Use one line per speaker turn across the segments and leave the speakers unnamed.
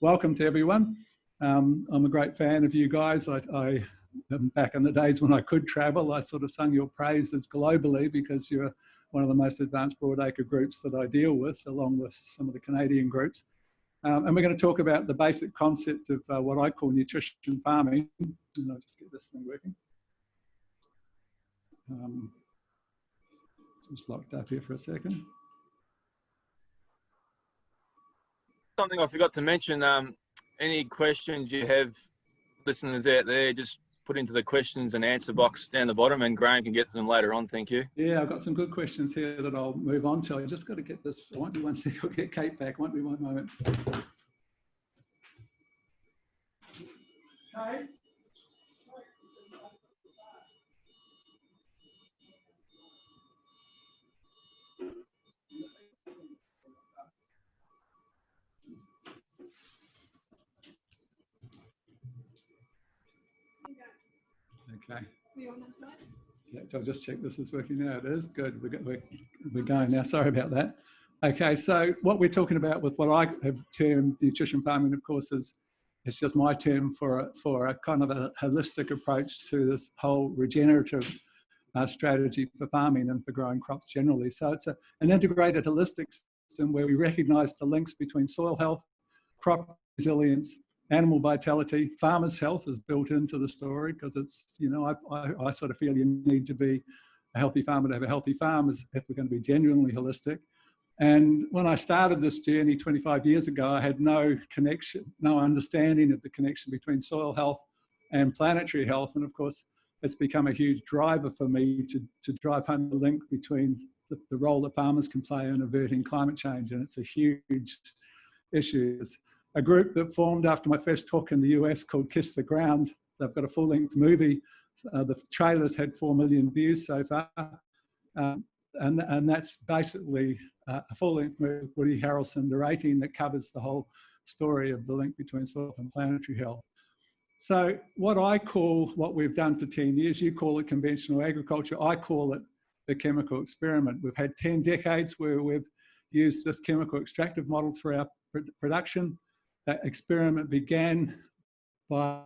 welcome to everyone. I'm a great fan of you guys. Back in the days when I could travel, I sort of sung your praises globally because you're one of the most advanced broadacre groups that I deal with, along with some of the Canadian groups. And we're going to talk about the basic concept of what I call nutrition farming. And I'll just get this thing working. Just locked up here for a second.
Something I forgot to mention, any questions you have, listeners out there, just put into the questions and answer box down the bottom and Graeme can get to them later on. Thank you.
Yeah, I've got some good questions here that I'll move on to. I just got to get this. I won't be one second. I'll get Kate back. Won't be one moment. Kate? Okay. Yeah, so I'll just check this is working now. It is good. We're going now. Sorry about that. Okay, so what we're talking about with what I have termed nutrition farming, of course, is it's just my term for a kind of a holistic approach to this whole regenerative strategy for farming and for growing crops generally. So it's an integrated holistic system where we recognise the links between soil health, crop resilience, animal vitality. Farmers' health is built into the story because it's, you know, I sort of feel you need to be a healthy farmer to have a healthy farm if we're going to be genuinely holistic. And when I started this journey 25 years ago, I had no connection, no understanding of the connection between soil health and planetary health. And of course, it's become a huge driver for me to drive home the link between the role that farmers can play in averting climate change. And it's a huge issue. A group that formed after my first talk in the US called Kiss the Ground. They've got a full-length movie. The trailers had 4 million views so far. And that's basically a full-length movie with Woody Harrelson narrating that covers the whole story of the link between soil and planetary health. So what we've done for 10 years, you call it conventional agriculture, I call it the chemical experiment. We've had 10 decades where we've used this chemical extractive model for our production. That experiment began by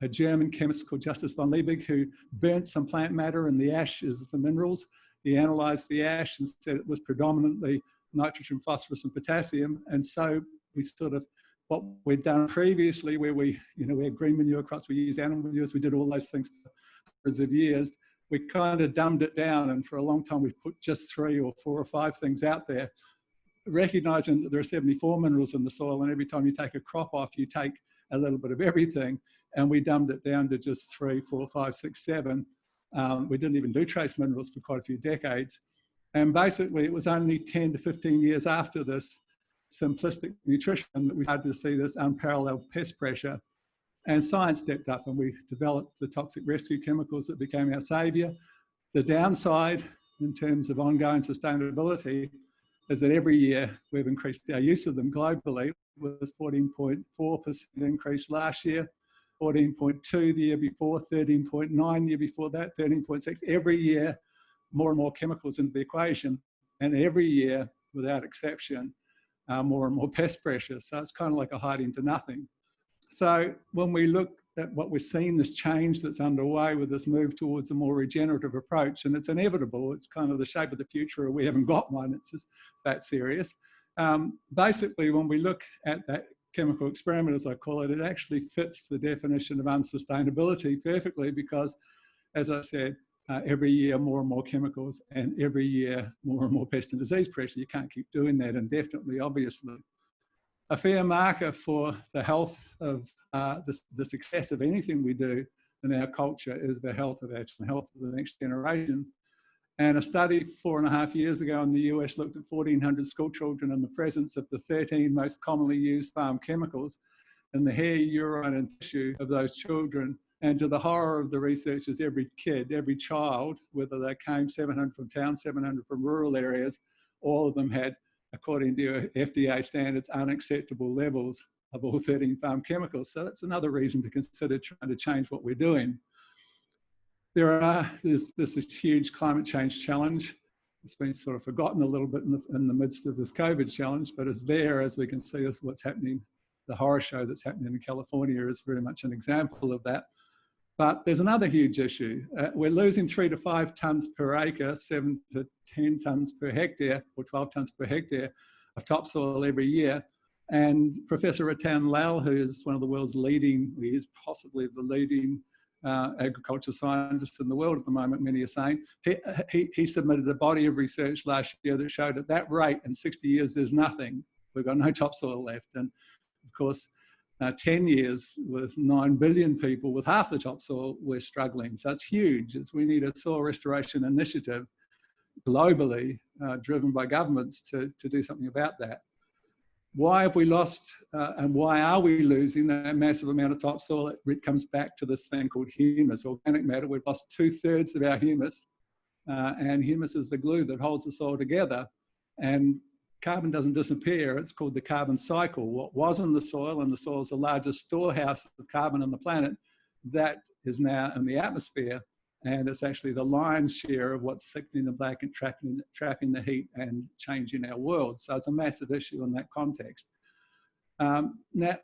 a German chemist called Justus von Liebig, who burnt some plant matter in the ash as the minerals. He analysed the ash and said it was predominantly nitrogen, phosphorus and potassium. And so we sort of, what we'd done previously where we had green manure crops, we used animal manures, we did all those things for hundreds of years. We kind of dumbed it down, and for a long time we put just 3 or 4 or 5 things out there, recognizing that there are 74 minerals in the soil, and every time you take a crop off, you take a little bit of everything. And we dumbed it down to just 3, 4, 5, 6, 7. We didn't even do trace minerals for quite a few decades. And basically, it was only 10 to 15 years after this simplistic nutrition that we started to see this unparalleled pest pressure. And science stepped up, and we developed the toxic rescue chemicals that became our saviour. The downside, in terms of ongoing sustainability, is that every year we've increased our use of them globally. It was 14.4% increase last year, 14.2 the year before, 13.9 the year before that, 13.6. Every year, more and more chemicals into the equation, and every year, without exception, more and more pest pressure. So it's kind of like a hiding to nothing. So when we look at what we're seeing, this change that's underway with this move towards a more regenerative approach, and it's inevitable, it's kind of the shape of the future, or we haven't got one, it's that serious. Basically, when we look at that chemical experiment, as I call it, it actually fits the definition of unsustainability perfectly because, as I said, every year more and more chemicals, and every year more and more pest and disease pressure. You can't keep doing that indefinitely, obviously. A fair marker for the health of the success of anything we do in our culture is the health of the next generation. And a study 4.5 years ago in the US looked at 1,400 school children in the presence of the 13 most commonly used farm chemicals in the hair, urine and tissue of those children. And to the horror of the researchers, every kid, every child, whether they came 700 from town, 700 from rural areas, all of them had, according to FDA standards, unacceptable levels of all 13 farm chemicals. So that's another reason to consider trying to change what we're doing. There's this huge climate change challenge. It's been sort of forgotten a little bit in the midst of this COVID challenge, but it's there, as we can see, is what's happening the horror show that's happening in California is very much an example of that. But there's another huge issue. We're losing 3 to 5 tonnes per acre, 7 to 10 tonnes per hectare, or 12 tonnes per hectare of topsoil every year. And Professor Ratan Lal, who is one of the world's leading, he is possibly the leading agriculture scientist in the world at the moment, many are saying, he submitted a body of research last year that showed at that rate in 60 years there's nothing. We've got no topsoil left. And of course, 10 years with 9 billion people with half the topsoil, we're struggling. So it's huge. We need a soil restoration initiative globally, driven by governments to do something about that. Why have we lost and why are we losing that massive amount of topsoil? It comes back to this thing called humus, organic matter. We've lost 2/3 of our humus, and humus is the glue that holds the soil together. And carbon doesn't disappear. It's called the carbon cycle. What was in the soil, and the soil is the largest storehouse of carbon on the planet, that is now in the atmosphere. And it's actually the lion's share of what's thickening the blanket, trapping the heat and changing our world. So it's a massive issue in that context. Now,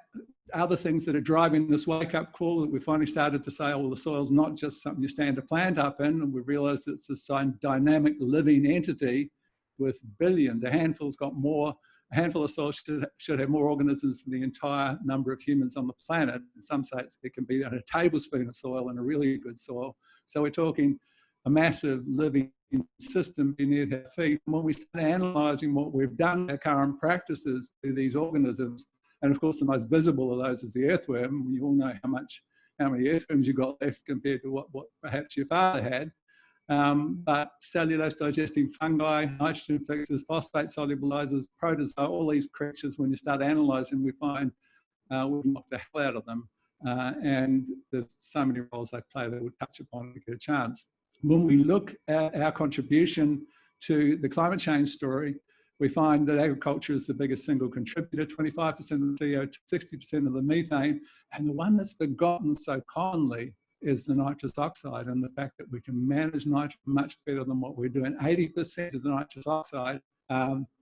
other things that are driving this wake-up call that we finally started to say, oh, well, the soil's not just something you stand a plant up in, and we realised it's this dynamic living entity with billions. A handful's got more. A handful of soil should have more organisms than the entire number of humans on the planet. In some states, it can be a tablespoon of soil in a really good soil. So we're talking a massive living system beneath our feet. And when we start analysing what we've done, our current practices to these organisms, and of course the most visible of those is the earthworm. You all know how many earthworms you've got left compared to what perhaps your father had. But cellulose digesting fungi, nitrogen fixers, phosphate solubilizers, protozoa, all these creatures, when you start analysing, we find we've knocked the hell out of them. And there's so many roles they play that we'll touch upon if we get a chance. When we look at our contribution to the climate change story, we find that agriculture is the biggest single contributor, 25% of the CO2, 60% of the methane, and the one that's forgotten so commonly is the nitrous oxide, and the fact that we can manage nitrogen much better than what we're doing. 80% of the nitrous oxide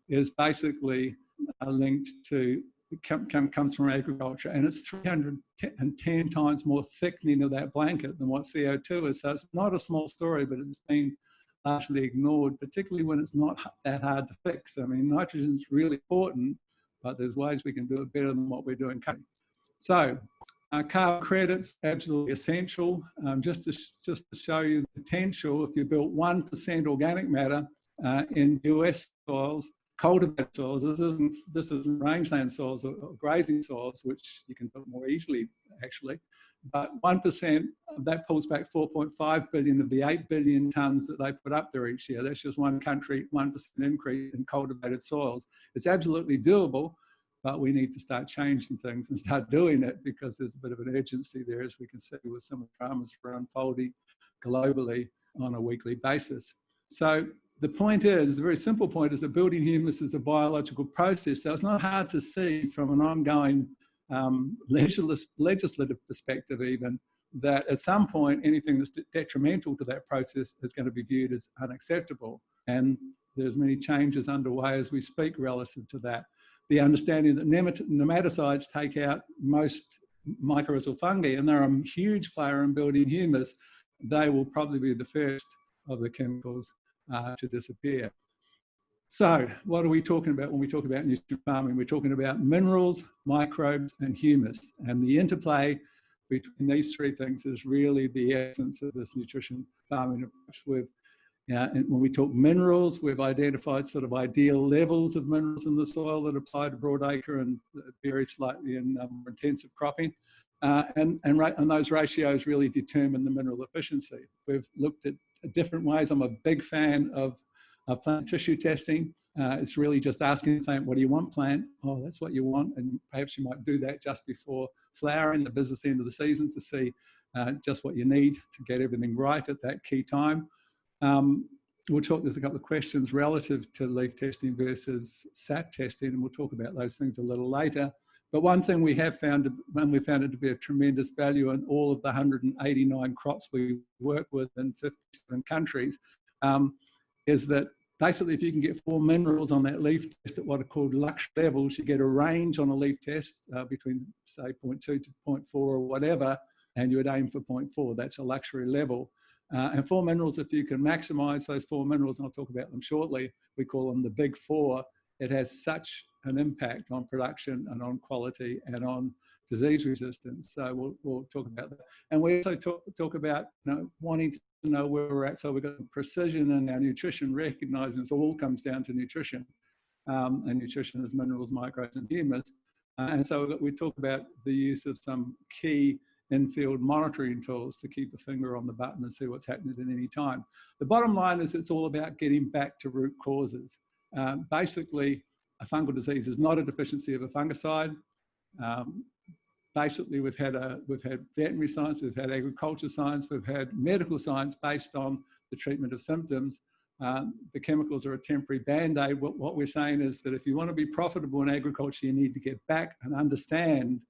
is basically linked to, comes from agriculture, and it's 310 times more thickening of that blanket than what CO2 is. So it's not a small story, but it's been largely ignored, particularly when it's not that hard to fix. I mean, nitrogen is really important, but there's ways we can do it better than what we're doing currently. So carbon credits, absolutely essential. Just to show you the potential, if you built 1% organic matter in US soils, cultivated soils, this isn't rangeland soils or grazing soils, which you can build more easily actually, but 1%, that pulls back 4.5 billion of the 8 billion tonnes that they put up there each year. That's just one country, 1% increase in cultivated soils. It's absolutely doable, but we need to start changing things and start doing it, because there's a bit of an urgency there, as we can see with some of the dramas that are unfolding globally on a weekly basis. So the point is, the very simple point is that building humus is a biological process. So it's not hard to see from an ongoing legislative perspective even, that at some point anything that's detrimental to that process is going to be viewed as unacceptable. And there's many changes underway as we speak relative to that. The understanding that nematicides take out most mycorrhizal fungi, and they're a huge player in building humus. They will probably be the first of the chemicals to disappear. So what are we talking about when we talk about nutrient farming? We're talking about minerals, microbes, and humus. And the interplay between these three things is really the essence of this nutrition farming approach. And when we talk minerals, we've identified sort of ideal levels of minerals in the soil that apply to broadacre and vary slightly in more intensive cropping. And those ratios really determine the mineral efficiency. We've looked at different ways. I'm a big fan of plant tissue testing. It's really just asking the plant, what do you want, plant? Oh, that's what you want. And perhaps you might do that just before flowering, the business end of the season, to see just what you need to get everything right at that key time. We'll talk, there's a couple of questions relative to leaf testing versus sap testing, and we'll talk about those things a little later. But one thing we have found, and we found it to be of tremendous value in all of the 189 crops we work with in 57 countries, is that basically, if you can get 4 minerals on that leaf test at what are called luxury levels, you get a range on a leaf test between, say, 0.2 to 0.4 or whatever, and you would aim for 0.4. That's a luxury level. And 4 minerals, if you can maximize those 4 minerals, and I'll talk about them shortly, we call them the big 4. It has such an impact on production and on quality and on disease resistance. So we'll talk about that. And we also talk about wanting to know where we're at. So we've got precision in our nutrition, recognizing it all comes down to nutrition. And nutrition is minerals, microbes, and humus. And so we talk about the use of some key in-field monitoring tools to keep a finger on the button and see what's happening at any time. The bottom line is it's all about getting back to root causes. Basically, a fungal disease is not a deficiency of a fungicide. Basically, we've had veterinary science, we've had agriculture science, we've had medical science based on the treatment of symptoms. The chemicals are a temporary band-aid. What we're saying is that if you want to be profitable in agriculture, you need to get back and understand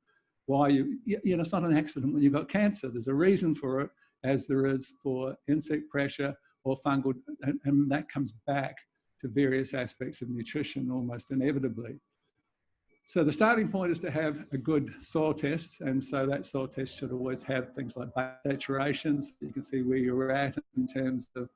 why it's not an accident when you've got cancer. There's a reason for it, as there is for insect pressure or fungal, and that comes back to various aspects of nutrition almost inevitably. So the starting point is to have a good soil test, and so that soil test should always have things like saturations. You can see where you're at in terms of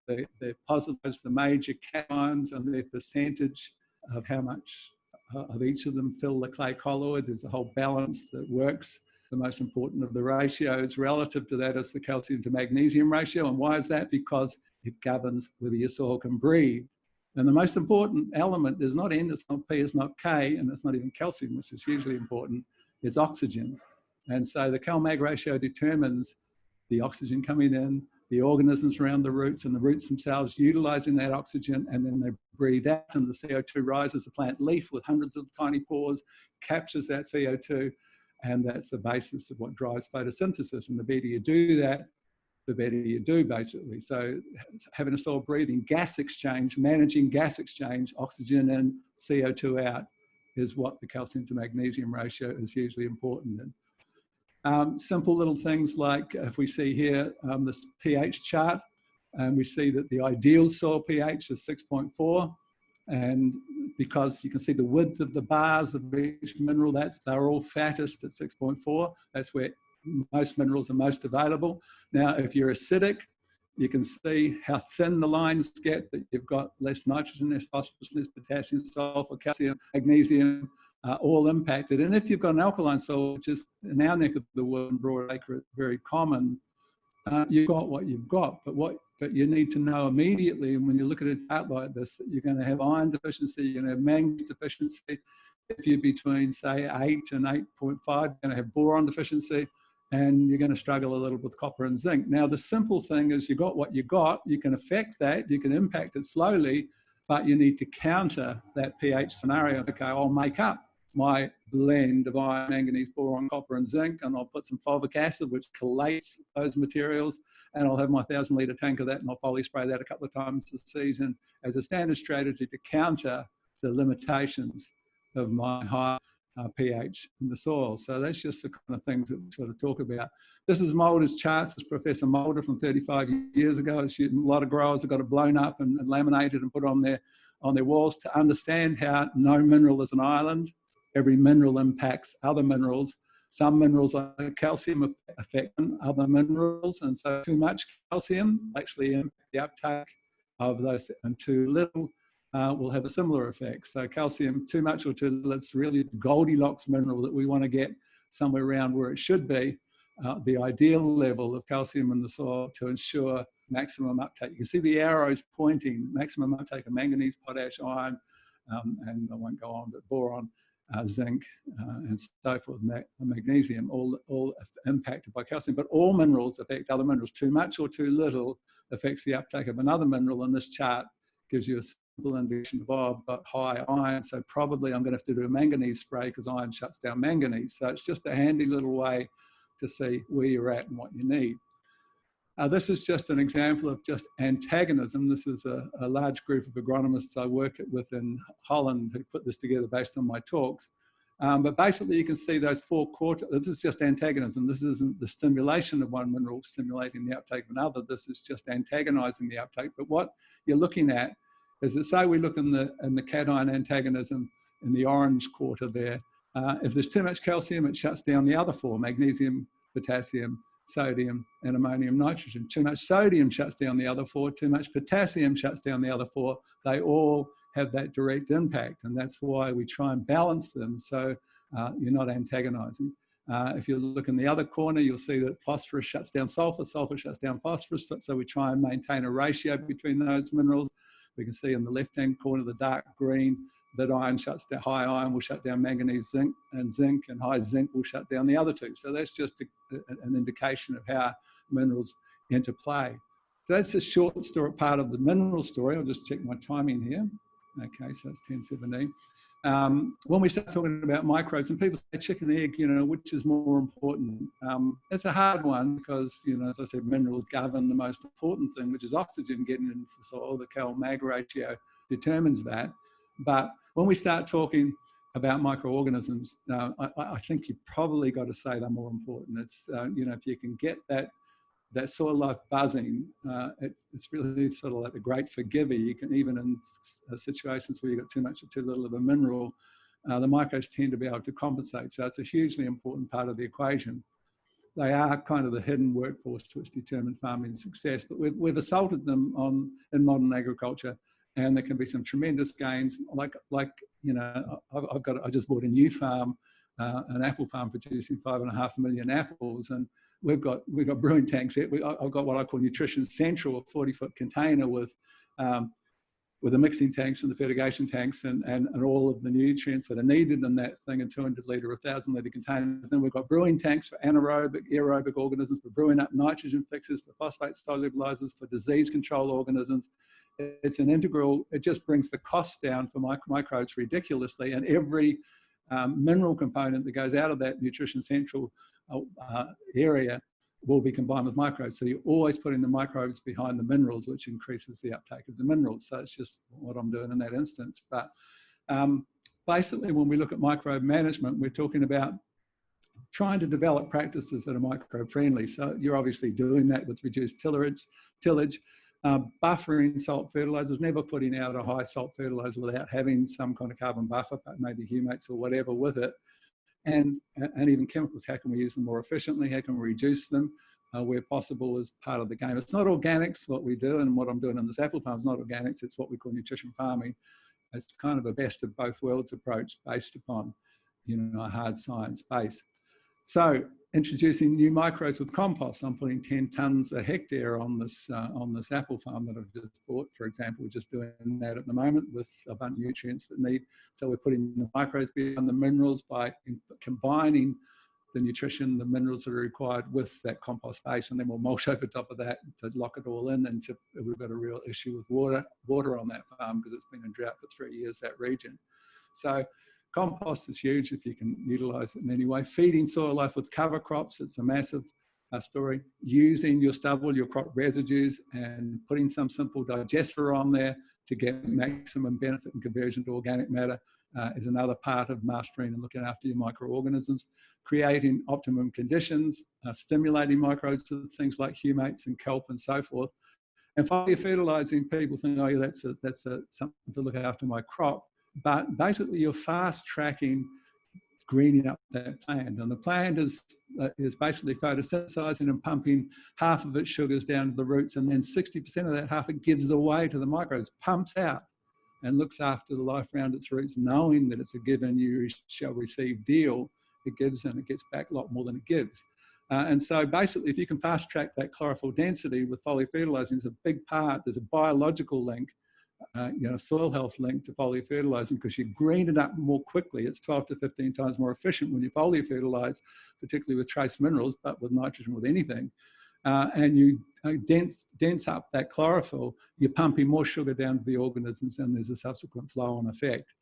the positives, the major cations, and their percentage of how much of each of them fill the clay colloid. There's a whole balance that works. The most important of the ratios relative to that is the calcium to magnesium ratio. And why is that? Because it governs whether your soil can breathe. And the most important element is not N, it's not P, it's not K, and it's not even calcium, which is hugely important, it's oxygen. And so the Cal-Mag ratio determines the oxygen coming in, the organisms around the roots, and the roots themselves utilizing that oxygen, and then they breathe out, and the CO2 rises. The plant leaf with hundreds of tiny pores captures that CO2, and that's the basis of what drives photosynthesis. And the better you do that, the better you do, basically. So having a soil breathing gas exchange, managing gas exchange, oxygen in, CO2 out, is what the calcium to magnesium ratio is hugely important in. Simple little things like if we see here this pH chart, and we see that the ideal soil pH is 6.4, and because you can see the width of the bars of each mineral, they're all fattest at 6.4. That's where most minerals are most available. Now, if you're acidic, you can see how thin the lines get, that you've got less nitrogen, less phosphorus, less potassium, sulfur, calcium, magnesium, all impacted. And if you've got an alkaline soil, which is in our neck of the woods, Broadacre, very common, you've got what you've got. But you need to know immediately, and when you look at a chart like this, that you're going to have iron deficiency, you're going to have manganese deficiency. If you're between, say, 8 and 8.5, you're going to have boron deficiency, and you're going to struggle a little with copper and zinc. Now, the simple thing is you got what you got. You can affect that. You can impact it slowly, but you need to counter that pH scenario. Okay, I'll make up my blend of iron, manganese, boron, copper, and zinc, and I'll put some fulvic acid, which collates those materials, and I'll have my 1,000-litre tank of that, and I'll foliar spray that a couple of times a season as a standard strategy to counter the limitations of my high pH in the soil. So that's just the kind of things that we sort of talk about. This is Mulder's charts. This is Professor Mulder from 35 years ago. A lot of growers have got it blown up and laminated and put on their walls to understand how no mineral is an island. Every mineral impacts other minerals. Some minerals like calcium affect other minerals, and so too much calcium actually impacts the uptake of those, and too little will have a similar effect. So calcium, too much or too little, it's really the Goldilocks mineral that we want to get somewhere around where it should be, the ideal level of calcium in the soil to ensure maximum uptake. You can see the arrows pointing, maximum uptake of manganese, potash, iron, and I won't go on, but boron, zinc, and so forth, magnesium, all impacted by calcium. But all minerals affect other minerals. Too much or too little affects the uptake of another mineral, and this chart gives you a simple indication of, oh, I've got high iron, so probably I'm going to have to do a manganese spray because iron shuts down manganese. So it's just a handy little way to see where you're at and what you need. This is just an example of just antagonism. This is a large group of agronomists I work with in Holland who put this together based on my talks. But basically you can see those four quarters. This is just antagonism. This isn't the stimulation of one mineral stimulating the uptake of another. This is just antagonizing the uptake. But what you're looking at is that, say we look in the cation antagonism in the orange quarter there, if there's too much calcium, it shuts down the other four: magnesium, potassium, sodium, and ammonium nitrogen. Too much sodium shuts down the other four, too much potassium shuts down the other four. They all have that direct impact, and that's why we try and balance them so you're not antagonizing. If you look in the other corner, you'll see that phosphorus shuts down sulfur, sulfur shuts down phosphorus, so we try and maintain a ratio between those minerals. We can see in the left-hand corner, the dark green, that iron shuts down, high iron will shut down manganese, zinc, and high zinc will shut down the other two. So that's just an indication of how minerals interplay. So that's a short story, part of the mineral story. I'll just check my timing here. Okay, so it's 10:17. When we start talking about microbes, and people say chicken and egg, you know, which is more important? It's a hard one because, you know, as I said, minerals govern the most important thing, which is oxygen getting into the soil. The Cal-Mag ratio determines that. But when we start talking about microorganisms, I think you've probably got to say they're more important. It's, you know, if you can get that soil life buzzing, it's really sort of like the great forgiver. You can, even in situations where you've got too much or too little of a mineral, the microbes tend to be able to compensate. So it's a hugely important part of the equation. They are kind of the hidden workforce to which determine farming success, but we've assaulted them in modern agriculture, and there can be some tremendous gains. Like you know, I just bought a new farm, an apple farm producing 5.5 million apples, and we've got brewing tanks there. I've got what I call Nutrition Central, a 40-foot container with the mixing tanks and the fertigation tanks and all of the nutrients that are needed in that thing, in 200 litre, 1,000 litre containers. Then we've got brewing tanks for anaerobic, aerobic organisms, for brewing up nitrogen fixers, for phosphate solubilizers, for disease control organisms. It's an integral, it just brings the cost down for microbes ridiculously, and every mineral component that goes out of that Nutrition Central area will be combined with microbes. So you're always putting the microbes behind the minerals, which increases the uptake of the minerals. So it's just what I'm doing in that instance. But basically, when we look at microbe management, we're talking about trying to develop practices that are microbe friendly. So you're obviously doing that with reduced tillage, buffering salt fertilizers, never putting out a high salt fertilizer without having some kind of carbon buffer, maybe humates or whatever with it. And even chemicals, how can we use them more efficiently? How can we reduce them where possible as part of the game? It's not organics, what we do, and what I'm doing on this apple farm is not organics. It's what we call nutrition farming. It's kind of a best of both worlds approach based upon, you know, a hard science base. So introducing new microbes with compost. I'm putting 10 tonnes a hectare on this apple farm that I've just bought, for example. We're just doing that at the moment with a bunch of nutrients that need. So we're putting the microbes behind the minerals by combining the nutrition, the minerals that are required with that compost base, and then we'll mulch over top of that to lock it all in. And we've got a real issue with water on that farm because it's been in drought for 3 years, that region. So compost is huge if you can utilise it in any way. Feeding soil life with cover crops, it's a massive story. Using your stubble, your crop residues, and putting some simple digester on there to get maximum benefit and conversion to organic matter is another part of mastering and looking after your microorganisms. Creating optimum conditions, stimulating microbes with things like humates and kelp and so forth. And finally, fertilising, people think, oh yeah, that's something to look after my crop. But basically, you're fast tracking greening up that plant, and the plant is basically photosynthesizing and pumping half of its sugars down to the roots, and then 60% of that half it gives away to the microbes, pumps out, and looks after the life around its roots, knowing that it's a given you shall receive deal. It gives and it gets back a lot more than it gives. And so basically, if you can fast track that chlorophyll density with foliar fertilizing, is a big part. There's a biological link. You know, soil health link to foliar fertilizing, because you green it up more quickly. It's 12 to 15 times more efficient when you foliar fertilize, particularly with trace minerals, but with nitrogen, with anything. And you dense up that chlorophyll, you're pumping more sugar down to the organisms, and there's a subsequent flow-on effect.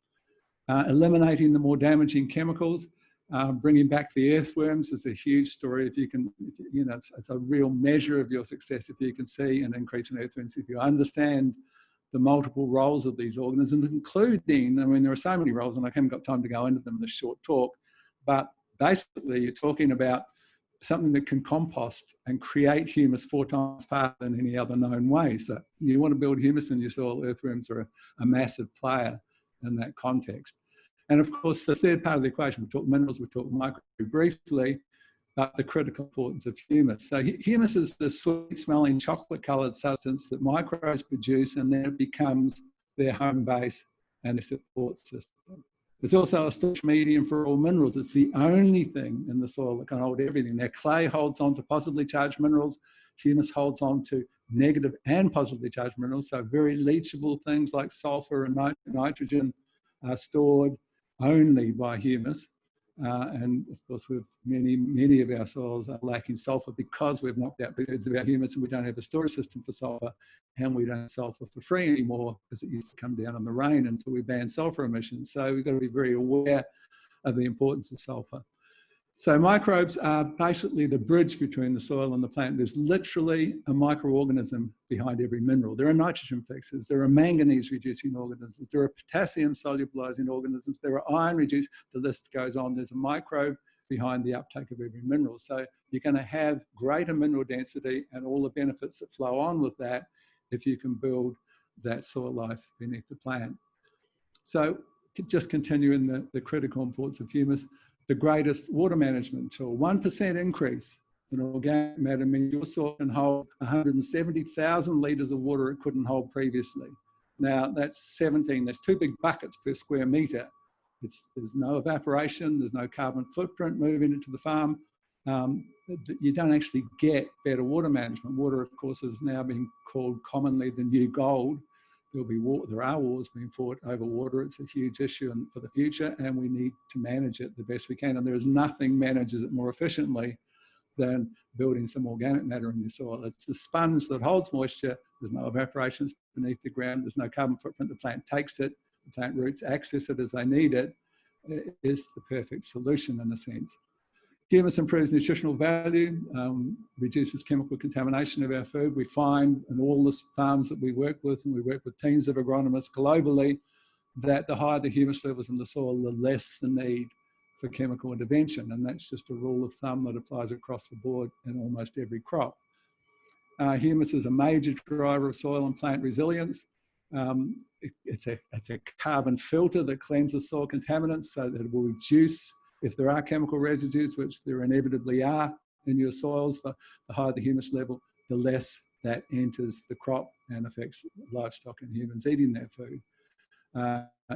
Eliminating the more damaging chemicals, bringing back the earthworms is a huge story. If you can, you know, it's a real measure of your success if you can see an increase in earthworms, if you understand the multiple roles of these organisms, including, I mean, there are so many roles, and I haven't got time to go into them in this short talk, but basically you're talking about something that can compost and create humus 4 times faster than any other known way. So you want to build humus in your soil, earthworms are a massive player in that context. And of course, the third part of the equation, we talked minerals, we talked microbes briefly, but the critical importance of humus. So humus is the sweet-smelling, chocolate-coloured substance that microbes produce, and then it becomes their home base and their support system. It's also a storage medium for all minerals. It's the only thing in the soil that can hold everything. Now, clay holds on to positively charged minerals. Humus holds on to negative and positively charged minerals. So very leachable things like sulfur and nitrogen are stored only by humus. And of course, with many of our soils are lacking sulfur because we've knocked out big of our humus and we don't have a storage system for sulfur, and we don't have sulfur for free anymore because it used to come down in the rain until we banned sulfur emissions. So we've got to be very aware of the importance of sulfur. So microbes are basically the bridge between the soil and the plant. There's literally a microorganism behind every mineral. There are nitrogen fixers, there are manganese reducing organisms, there are potassium solubilizing organisms, there are iron reducing, the list goes on. There's a microbe behind the uptake of every mineral. So you're going to have greater mineral density and all the benefits that flow on with that if you can build that soil life beneath the plant. So just continuing the critical importance of humus, the greatest water management tool. 1% increase in organic matter means your soil can hold 170,000 litres of water it couldn't hold previously. Now that's 2 big buckets per square metre. There's no evaporation, there's no carbon footprint moving into the farm. You don't actually get better water management. Water, of course, is now being called commonly the new gold. There are wars being fought over water. It's a huge issue for the future, and we need to manage it the best we can. And there is nothing manages it more efficiently than building some organic matter in your soil. It's the sponge that holds moisture. There's no evaporation beneath the ground. There's no carbon footprint. The plant takes it. The plant roots access it as they need it. It is the perfect solution in a sense. Humus improves nutritional value, reduces chemical contamination of our food. We find in all the farms that we work with, and we work with teams of agronomists globally, that the higher the humus levels in the soil, the less the need for chemical intervention. And that's just a rule of thumb that applies across the board in almost every crop. Humus is a major driver of soil and plant resilience. It's a carbon filter that cleanses soil contaminants so that it will reduce, if there are chemical residues, which there inevitably are in your soils, the higher the humus level, the less that enters the crop and affects livestock and humans eating that food.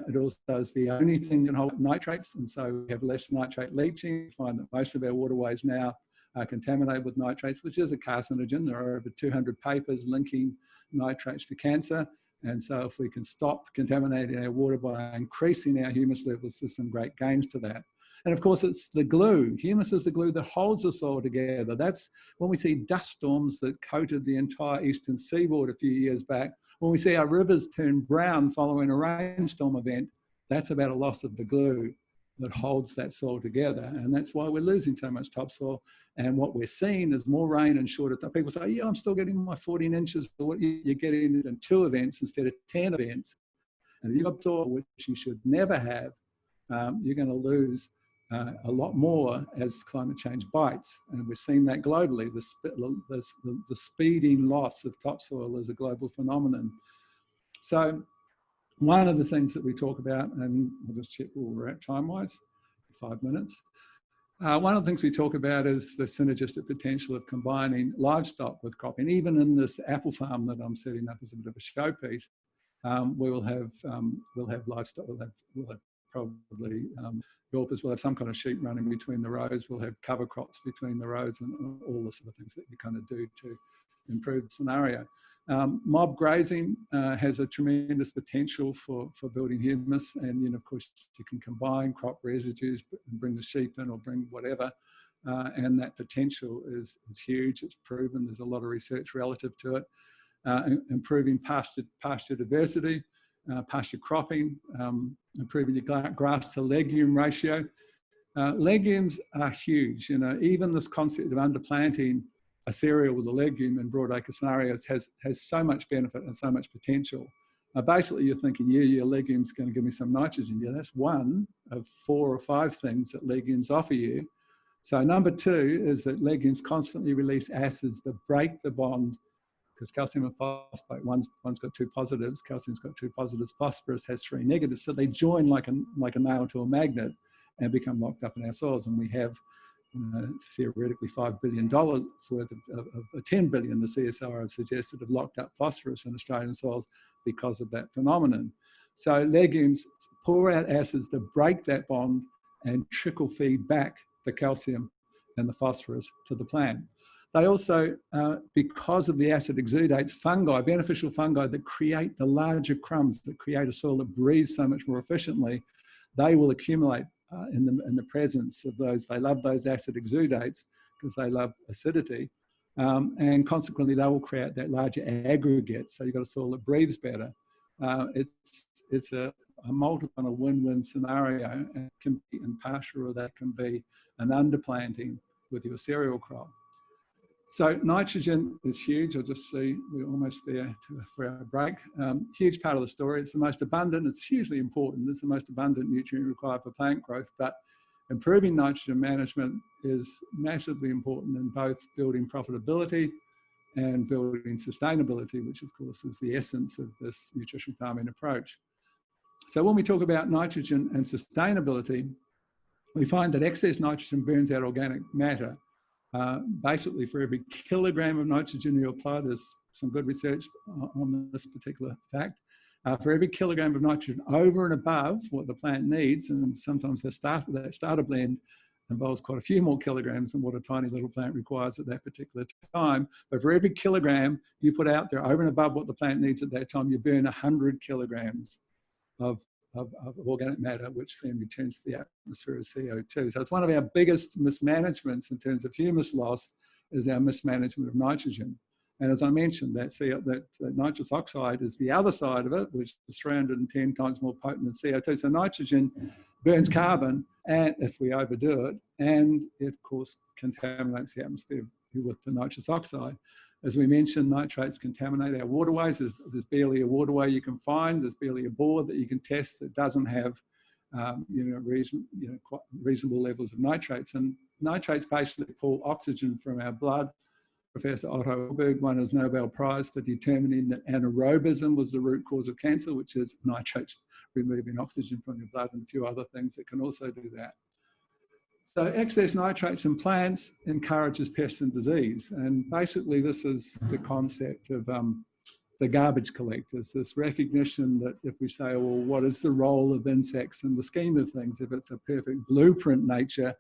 It also is the only thing that can hold nitrates, and so we have less nitrate leaching. We find that most of our waterways now are contaminated with nitrates, which is a carcinogen. There are over 200 papers linking nitrates to cancer. And so if we can stop contaminating our water by increasing our humus levels, there's some great gains to that. And of course, it's the glue. Humus is the glue that holds the soil together. That's when we see dust storms that coated the entire eastern seaboard a few years back. When we see our rivers turn brown following a rainstorm event, that's about a loss of the glue that holds that soil together. And that's why we're losing so much topsoil. And what we're seeing is more rain and shorter time. People say, yeah, I'm still getting my 14 inches. What you're getting in 2 events instead of 10 events. And if you've got soil, which you should never have, you're going to lose a lot more as climate change bites. And we're seeing that globally. The speeding loss of topsoil is a global phenomenon. So one of the things that we talk about, and I'll just check where we're at time-wise, 5 minutes. One of the things we talk about is the synergistic potential of combining livestock with cropping. Even in this apple farm that I'm setting up as a bit of a showpiece, we'll have livestock, we'll have probably Yorpers, we'll have some kind of sheep running between the rows, we'll have cover crops between the rows, and all the sort of things that you kind of do to improve the scenario. Mob grazing has a tremendous potential for building humus, and then of course you can combine crop residues and bring the sheep in or bring whatever, and that potential is huge. It's proven. There's a lot of research relative to it. Improving pasture diversity, pasture cropping, improving your grass to legume ratio. Legumes are huge. You know, even this concept of underplanting a cereal with a legume in broadacre scenarios has so much benefit and so much potential. Basically, you're thinking, yeah, your legume's going to give me some nitrogen. Yeah, that's one of 4 or 5 things that legumes offer you. So number 2 is that legumes constantly release acids that break the bond, because calcium and phosphate, one's got 2 positives, calcium's got 2 positives, phosphorus has 3 negatives. So they join like a nail to a magnet and become locked up in our soils. And we have theoretically $5 billion worth of 10 billion, the CSIRO have suggested, of locked up phosphorus in Australian soils because of that phenomenon. So legumes pour out acids that break that bond and trickle feed back the calcium and the phosphorus to the plant. They also, because of the acid exudates, fungi, beneficial fungi that create the larger crumbs, that create a soil that breathes so much more efficiently, they will accumulate in the presence of those. They love those acid exudates because they love acidity, and consequently they will create that larger aggregate. So you've got a soil that breathes better. It's a multiple win-win scenario, and it can be in pasture, or that can be an underplanting with your cereal crop. So nitrogen is huge. I'll just see, we're almost there for our break. Huge part of the story. It's the most abundant, it's hugely important. It's the most abundant nutrient required for plant growth, but improving nitrogen management is massively important in both building profitability and building sustainability, which of course is the essence of this nutrition farming approach. So when we talk about nitrogen and sustainability, we find that excess nitrogen burns out organic matter. Basically, for every kilogram of nitrogen you apply, there's some good research on this particular fact. For every kilogram of nitrogen over and above what the plant needs, and sometimes that starter blend involves quite a few more kilograms than what a tiny little plant requires at that particular time. But for every kilogram you put out there over and above what the plant needs at that time, you burn 100 kilograms of organic matter, which then returns to the atmosphere as CO2. So it's one of our biggest mismanagements in terms of humus loss, is our mismanagement of nitrogen. And as I mentioned, that nitrous oxide is the other side of it, which is 310 times more potent than CO2. So nitrogen burns carbon, and if we overdo it, and it of course contaminates the atmosphere with the nitrous oxide. As we mentioned, nitrates contaminate our waterways. There's barely a waterway you can find. There's barely a bore that you can test that doesn't have quite reasonable levels of nitrates. And nitrates basically pull oxygen from our blood. Professor Otto Warburg won his Nobel Prize for determining that anaerobism was the root cause of cancer, which is nitrates removing oxygen from your blood, and a few other things that can also do that. So excess nitrates in plants encourages pests and disease. And basically this is the concept of the garbage collectors, this recognition that if we say, well, what is the role of insects in the scheme of things? If it's a perfect blueprint nature,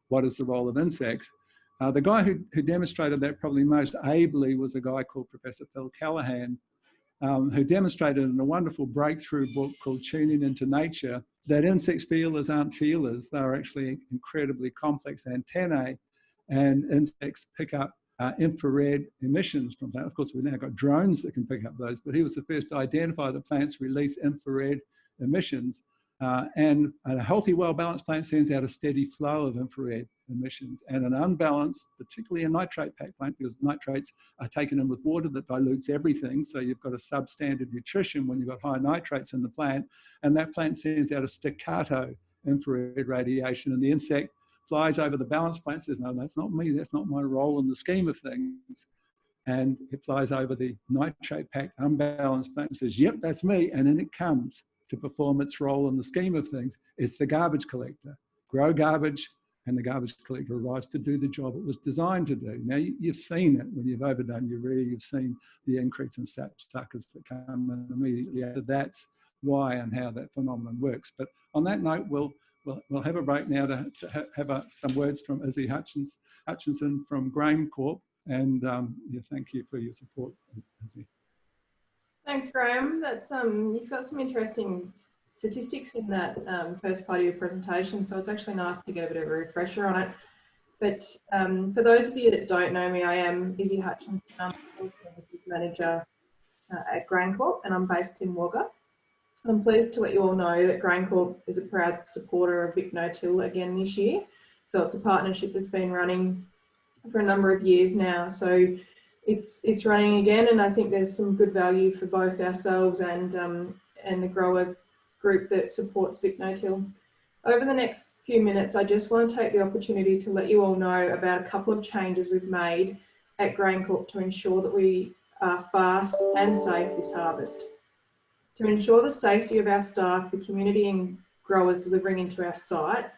what is the role of insects? The guy who demonstrated that probably most ably was a guy called Professor Phil Callahan, who demonstrated in a wonderful breakthrough book called Tuning into Nature that insects feelers aren't feelers. They're actually incredibly complex antennae, and insects pick up infrared emissions from plants. Of course, we've now got drones that can pick up those, but he was the first to identify that plants release infrared emissions, and a healthy, well-balanced plant sends out a steady flow of infrared emissions, and an unbalanced, particularly a nitrate-packed plant, because nitrates are taken in with water that dilutes everything, so you've got a substandard nutrition when you've got high nitrates in the plant, and that plant sends out a staccato infrared radiation, and the insect flies over the balanced plant, says, no, that's not me, that's not my role in the scheme of things, and it flies over the nitrate-packed, unbalanced plant and says, yep, that's me, and then it comes to perform its role in the scheme of things. It's the garbage collector. Grow garbage, and the garbage collector arrives to do the job it was designed to do. Now, you've seen it when you've overdone urea, you've seen the increase in sap suckers that come in immediately after. That's why and how that phenomenon works. But on that note, we'll have a break now to have some words from Izzy Hutchinson from Graeme Corp. And thank you for your support, Izzy.
Thanks, Graeme. That's you've got some interesting statistics in that first part of your presentation, so it's actually nice to get a bit of a refresher on it. But for those of you that don't know me, I am Izzy Hutchinson. I'm the Services Manager at Graeme Corp, and I'm based in Wagga. I'm pleased to let you all know that Graeme Corp is a proud supporter of VicNoTill again this year. So it's a partnership that's been running for a number of years now. So it's running again, and I think there's some good value for both ourselves and the grower group that supports VicNoTill. Over the next few minutes, I just want to take the opportunity to let you all know about a couple of changes we've made at GrainCorp to ensure that we are fast and safe this harvest. To ensure the safety of our staff, the community and growers delivering into our site,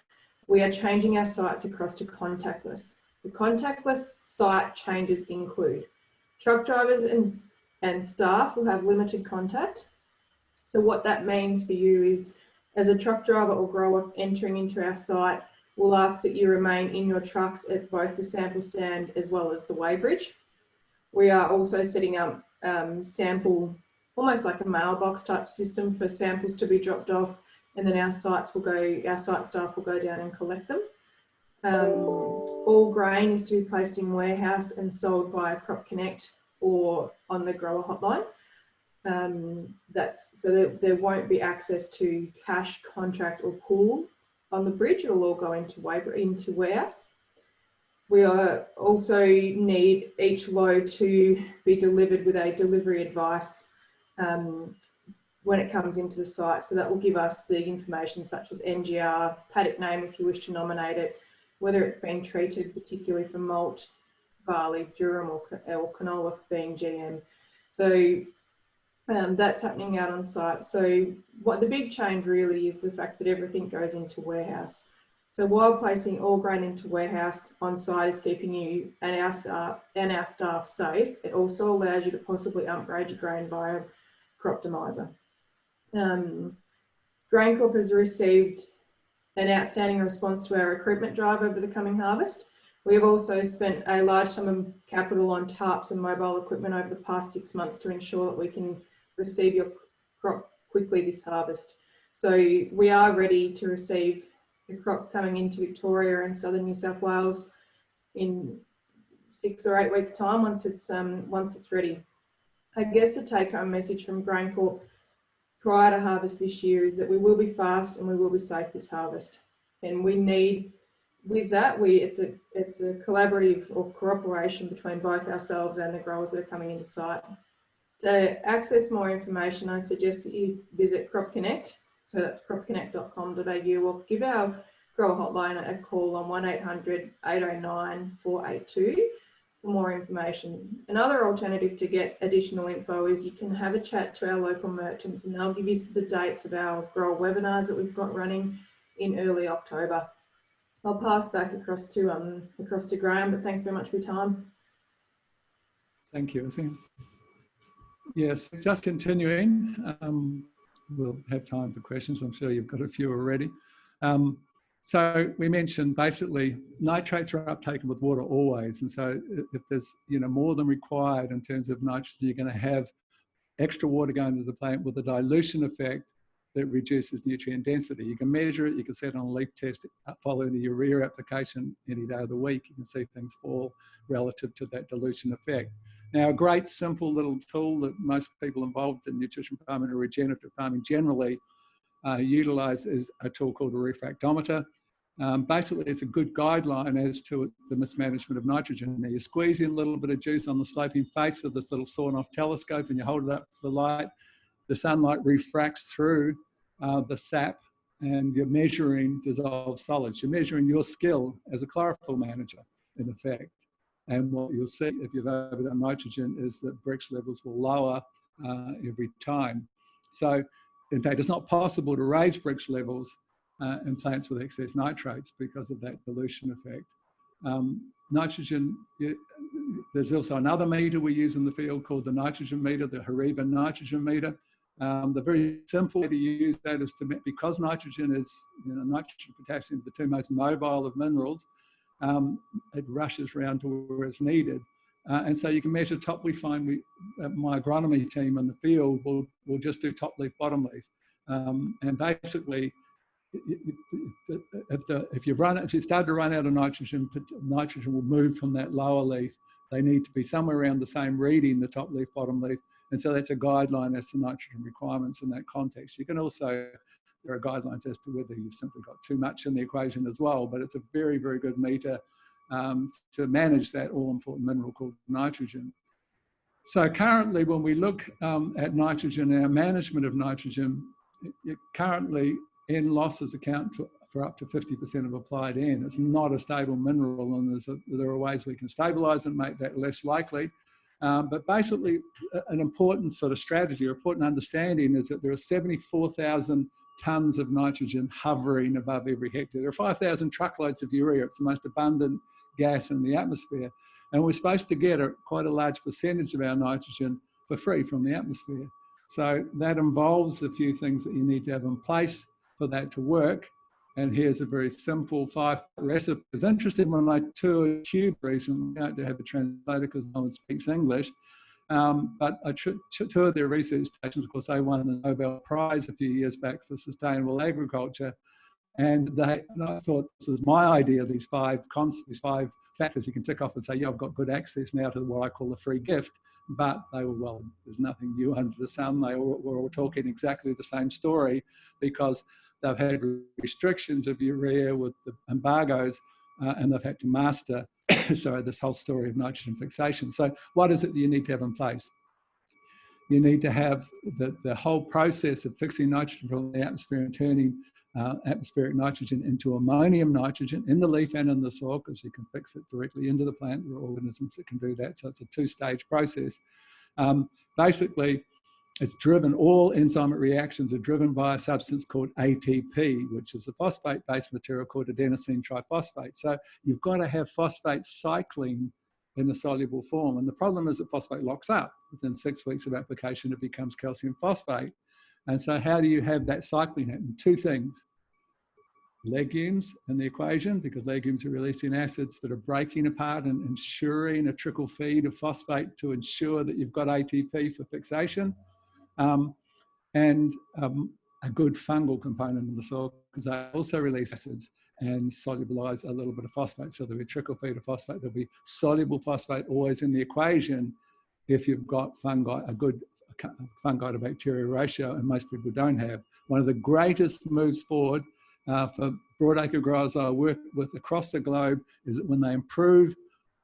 we are changing our sites across to contactless. The contactless site changes include truck drivers and staff will have limited contact. So what that means for you is, as a truck driver or grower entering into our site, we'll ask that you remain in your trucks at both the sample stand as well as the weighbridge. We are also setting up sample, almost like a mailbox type system for samples to be dropped off, and then our site staff will go down and collect them. All grain is to be placed in warehouse and sold via Crop Connect or on the grower hotline. So that there won't be access to cash, contract or pool on the bridge. It'll all go into warehouse. We also need each load to be delivered with a delivery advice when it comes into the site. So that will give us the information such as NGR, paddock name if you wish to nominate it, whether it's been treated particularly for malt, barley, durum or canola for being GM. So that's happening out on site. So what the big change really is the fact that everything goes into warehouse. So while placing all grain into warehouse on site is keeping you and our staff safe, it also allows you to possibly upgrade your grain via Croptimizer. GrainCorp has received an outstanding response to our recruitment drive over the coming harvest. We have also spent a large sum of capital on tarps and mobile equipment over the past 6 months to ensure that we can receive your crop quickly this harvest. So we are ready to receive the crop coming into Victoria and southern New South Wales in 6 or 8 weeks' time once it's ready. I guess the take-home message from GrainCorp prior to harvest this year is that we will be fast and we will be safe this harvest. And we need, with that, it's a collaborative or cooperation between both ourselves and the growers that are coming into site. To access more information, I suggest that you visit Crop Connect. So that's cropconnect.com.au, or give our grower hotline a call on 1800 809 482 for more information. Another alternative to get additional info is you can have a chat to our local merchants, and they'll give you the dates of our grower webinars that we've got running in early October. I'll pass back across to Graeme, but thanks very much for your time.
Thank you, Azim. Yes, just continuing. We'll have time for questions. I'm sure you've got a few already. So we mentioned basically nitrates are uptaken with water always. And so if there's more than required in terms of nitrogen, you're going to have extra water going to the plant with a dilution effect that reduces nutrient density. You can measure it, you can set it on a leaf test following the urea application any day of the week. You can see things fall relative to that dilution effect. Now, a great simple little tool that most people involved in nutrition farming or regenerative farming generally utilize is a tool called a refractometer. Basically, it's a good guideline as to the mismanagement of nitrogen. Now, you squeeze in a little bit of juice on the sloping face of this little sawn-off telescope and you hold it up to the light. The sunlight refracts through the sap and you're measuring dissolved solids. You're measuring your skill as a chlorophyll manager, in effect. And what you'll see if you've overdone nitrogen is that Brix levels will lower every time. So, in fact, it's not possible to raise Brix levels in plants with excess nitrates because of that dilution effect. Nitrogen, there's also another meter we use in the field called the nitrogen meter, the Hariba nitrogen meter. The very simple way to use that is to, because nitrogen is, nitrogen and potassium, the two most mobile of minerals, it rushes around to where it's needed. And so you can measure top leaf fine. My agronomy team in the field will just do top leaf, bottom leaf. And basically, if you start to run out of nitrogen, nitrogen will move from that lower leaf. They need to be somewhere around the same reading, the top leaf, bottom leaf. And so that's a guideline as to nitrogen requirements in that context. You can also, there are guidelines as to whether you've simply got too much in the equation as well, but it's a very, very good meter to manage that all-important mineral called nitrogen. So currently, when we look at nitrogen and our management of nitrogen, currently N losses account for up to 50% of applied N. It's not a stable mineral, and there are ways we can stabilise and make that less likely. But basically, an important sort of strategy or important understanding is that there are 74,000 tonnes of nitrogen hovering above every hectare. There are 5,000 truckloads of urea. It's the most abundant gas in the atmosphere. And we're supposed to get quite a large percentage of our nitrogen for free from the atmosphere. So that involves a few things that you need to have in place for that to work. And here's a very simple 5-step recipe. I was interested when I toured Cuba recently. I don't have a translator because no one speaks English. But I toured their research stations. Of course, they won the Nobel Prize a few years back for sustainable agriculture. And I thought, this is my idea, these five factors you can tick off and say, yeah, I've got good access now to what I call a free gift. But they were, well, there's nothing new under the sun. They were all talking exactly the same story because they've had restrictions of urea with the embargoes and they've had to master this whole story of nitrogen fixation. So what is it that you need to have in place? You need to have the whole process of fixing nitrogen from the atmosphere and turning atmospheric nitrogen into ammonium nitrogen in the leaf and in the soil, because you can fix it directly into the plant. There are organisms that can do that. So it's a two-stage process. Basically, it's driven, all enzymatic reactions are driven by a substance called ATP, which is a phosphate-based material called adenosine triphosphate. So you've got to have phosphate cycling in a soluble form. And the problem is that phosphate locks up. Within 6 weeks of application, it becomes calcium phosphate. And so how do you have that cycling happen? Two things. Legumes in the equation, because legumes are releasing acids that are breaking apart and ensuring a trickle feed of phosphate to ensure that you've got ATP for fixation. And a good fungal component in the soil, because they also release acids and solubilize a little bit of phosphate. So there'll be trickle feed of phosphate. There'll be soluble phosphate always in the equation if you've got fungi, a good fungi to bacteria ratio, and most people don't have. One of the greatest moves forward for broadacre growers I work with across the globe is that when they improve